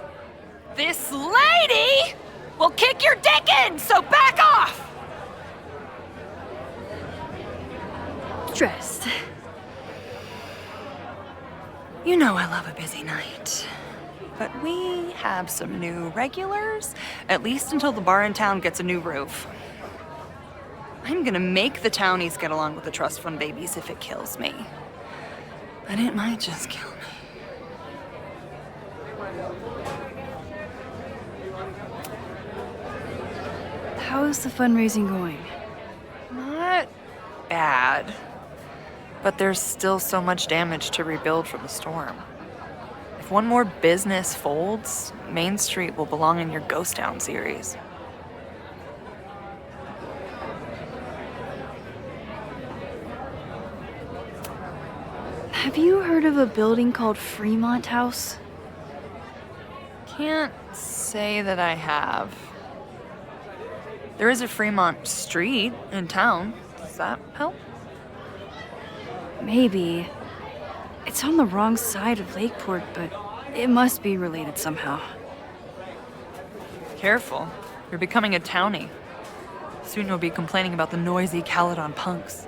This lady will kick your dick in, so back off!
Dressed.
You know I love a busy night. But we have some new regulars, at least until the bar in town gets a new roof. I'm gonna make the townies get along with the trust fund babies if it kills me. But it might just kill me.
How is the fundraising going?
Not bad. But there's still so much damage to rebuild from the storm. If one more business folds, Main Street will belong in your Ghost Town series.
Have you heard of a building called Fremont House?
Can't say that I have. There is a Fremont Street in town. Does that help?
Maybe. It's on the wrong side of Lakeport, but it must be related somehow.
Careful. You're becoming a townie. Soon you'll be complaining about the noisy Caledon punks.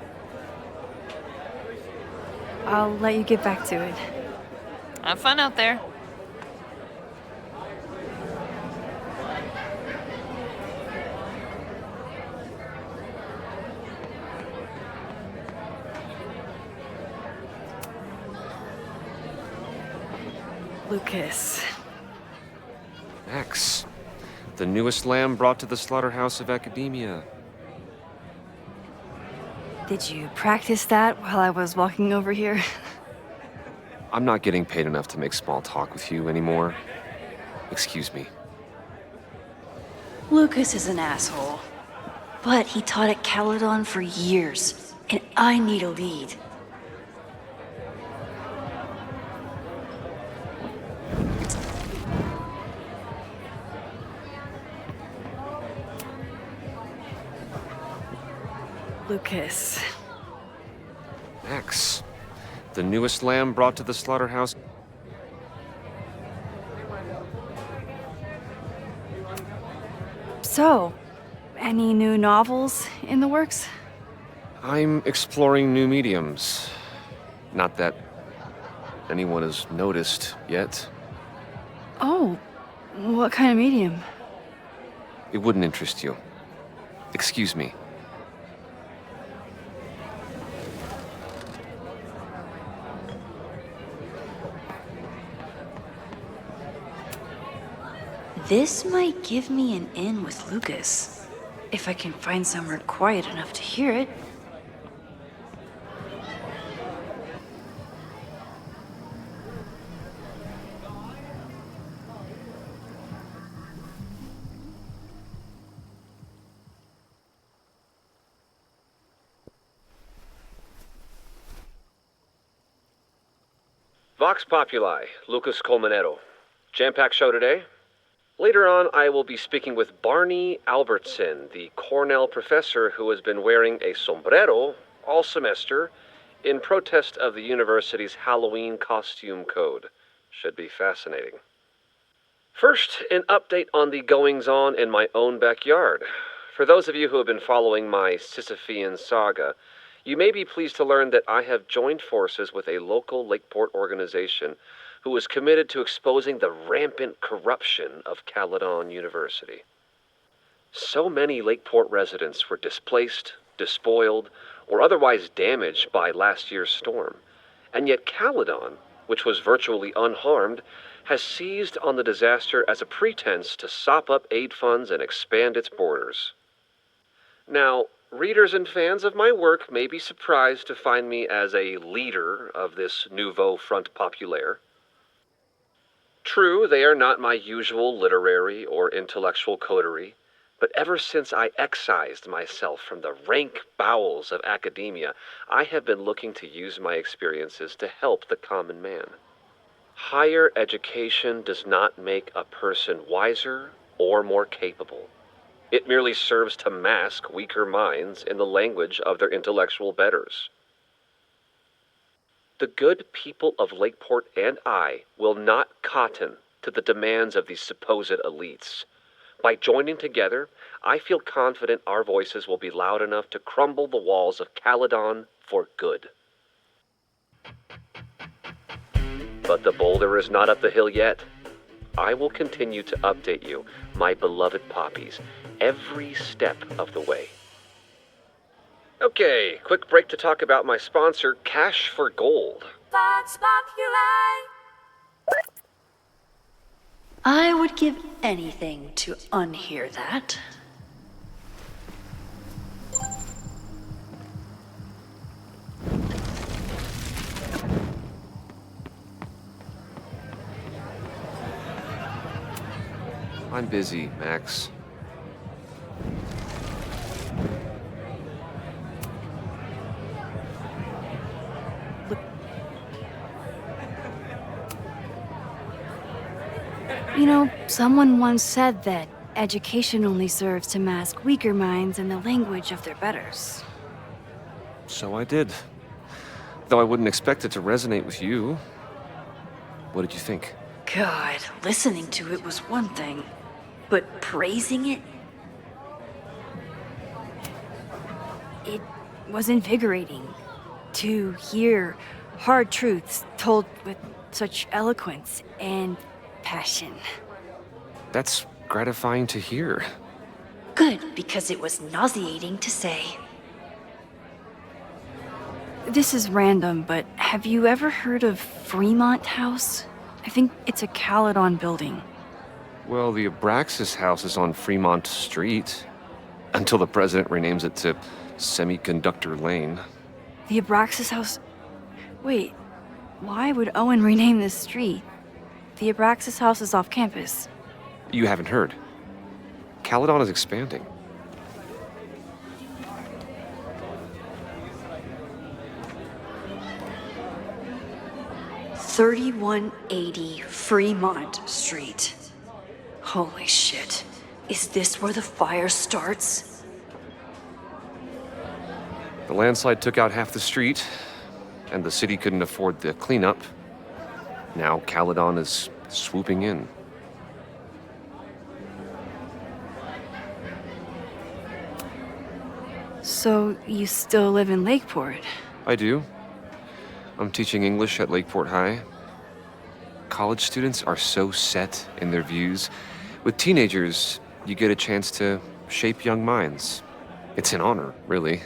I'll let you get back to it.
Have fun out there.
Lucas.
Max, the newest lamb brought to the slaughterhouse of academia.
Did you practice that while I was walking over here?
I'm not getting paid enough to make small talk with you anymore. Excuse me.
Lucas is an asshole. But he taught at Caledon for years, and I need a lead.
Lucas.
Max, the newest lamb brought to the slaughterhouse.
So, any new novels in the works?
I'm exploring new mediums. Not that anyone has noticed yet.
Oh, what kind of medium?
It wouldn't interest you. Excuse me.
This might give me an in with Lucas, if I can find somewhere quiet enough to hear it.
Vox Populi, Lucas Colmenero. Jam-packed show today. Later on, I will be speaking with Barney Albertson, the Cornell professor who has been wearing a sombrero all semester in protest of the university's Halloween costume code. Should be fascinating. First, an update on the goings-on in my own backyard. For those of you who have been following my Sisyphean saga, you may be pleased to learn that I have joined forces with a local Lakeport organization who is committed to exposing the rampant corruption of Caledon University. So many Lakeport residents were displaced, despoiled, or otherwise damaged by last year's storm, and yet Caledon, which was virtually unharmed, has seized on the disaster as a pretense to sop up aid funds and expand its borders. Now, readers and fans of my work may be surprised to find me as a leader of this nouveau front populaire. True, they are not my usual literary or intellectual coterie, but ever since I excised myself from the rank bowels of academia, I have been looking to use my experiences to help the common man. Higher education does not make a person wiser or more capable. It merely serves to mask weaker minds in the language of their intellectual betters. The good people of Lakeport and I will not cotton to the demands of these supposed elites. By joining together, I feel confident our voices will be loud enough to crumble the walls of Caledon for good. But the boulder is not up the hill yet. I will continue to update you, my beloved poppies, every step of the way. Okay, quick break to talk about my sponsor, Cash for Gold.
Vox Populi. I would give anything to unhear that.
I'm busy, Max.
You know, someone once said that education only serves to mask weaker minds in the language of their betters.
So I did. Though I wouldn't expect it to resonate with you. What did you think?
God, listening to it was one thing, but praising it?
It was invigorating to hear hard truths told with such eloquence and passion.
That's gratifying to hear.
Good, because it was nauseating to say.
This is random, but have you ever heard of Fremont House? I think it's a Caledon building.
Well, the Abraxas house is on Fremont Street. Until the president renames it to Semiconductor Lane.
The Abraxas House? Wait, why would Owen rename this street? The Abraxas House is off campus.
You haven't heard. Caledon is expanding.
$3180 Fremont Street. Holy shit. Is this where the fire starts?
The landslide took out half the street, and the city couldn't afford the cleanup. Now Caledon is swooping in.
So you still live in Lakeport?
I do. I'm teaching English at Lakeport High. College students are so set in their views. With teenagers, you get a chance to shape young minds. It's an honor, really.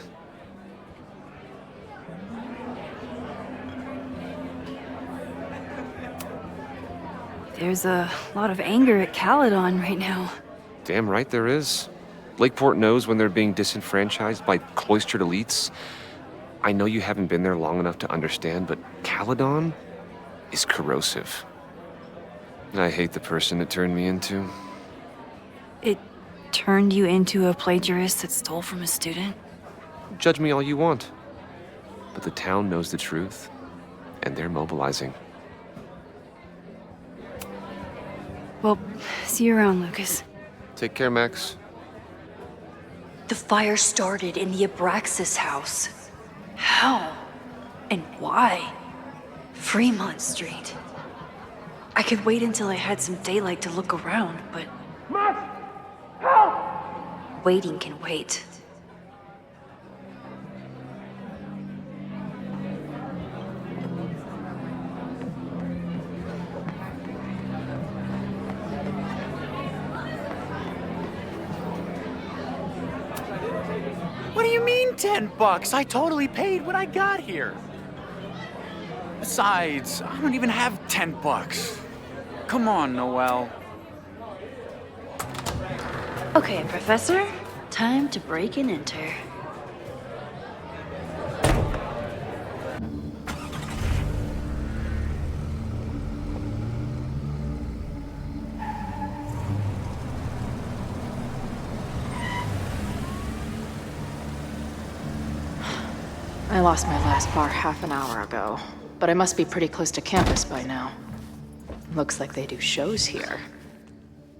There's a lot of anger at Caledon right now.
Damn right there is. Lakeport knows when they're being disenfranchised by cloistered elites. I know you haven't been there long enough to understand, but Caledon is corrosive. I hate the person it turned me into.
It turned you into a plagiarist that stole from a student?
Judge me all you want. But the town knows the truth, and they're mobilizing.
Well, see you around, Lucas.
Take care, Max.
The fire started in the Abraxas house. How? And why? Fremont Street. I could wait until I had some daylight to look around, but...
Max! Help!
Waiting can wait.
What do you mean $10? I totally paid when I got here. Besides, I don't even have $10. Come on, Noelle.
Okay, Professor. Time to break and enter.
I lost my last bar half an hour ago, but I must be pretty close to campus by now. Looks like they do shows here.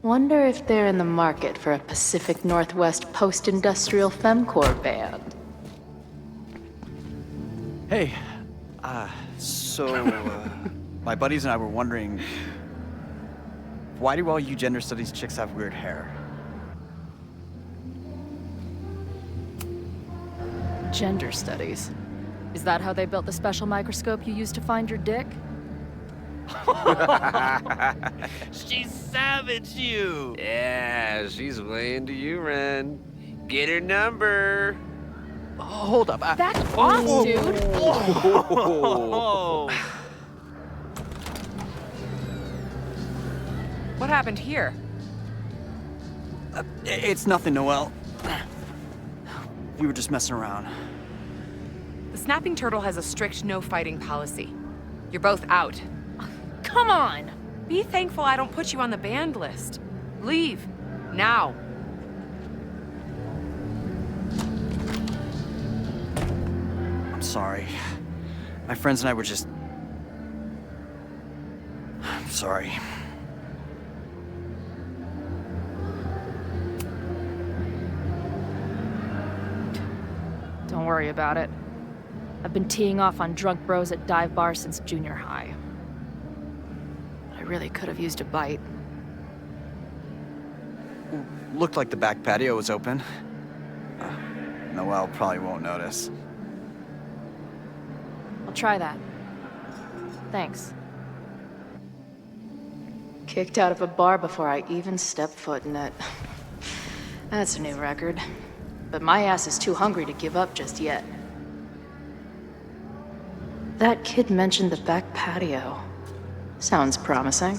Wonder if they're in the market for a Pacific Northwest post-industrial femcore band.
Hey, my buddies and I were wondering, why do all you gender studies chicks have weird hair?
Gender studies. Is that how they built the special microscope you used to find your dick?
She savaged you! Yeah, she's way into you, Ren. Get her number.
Hold up.
Back off, dude!
What happened here?
It's nothing, Noelle. We were just messing around.
The Snapping Turtle has a strict no-fighting policy. You're both out. Come on! Be thankful I don't put you on the banned list. Leave. Now.
I'm sorry. My friends and I were just... I'm sorry.
Don't worry about it. I've been teeing off on drunk bros at dive bars since junior high. I really could have used a bite.
Looked like the back patio was open. Noelle probably won't notice.
I'll try that. Thanks.
Kicked out of a bar before I even stepped foot in it. That's a new record. But my ass is too hungry to give up just yet. That kid mentioned the back patio. Sounds promising.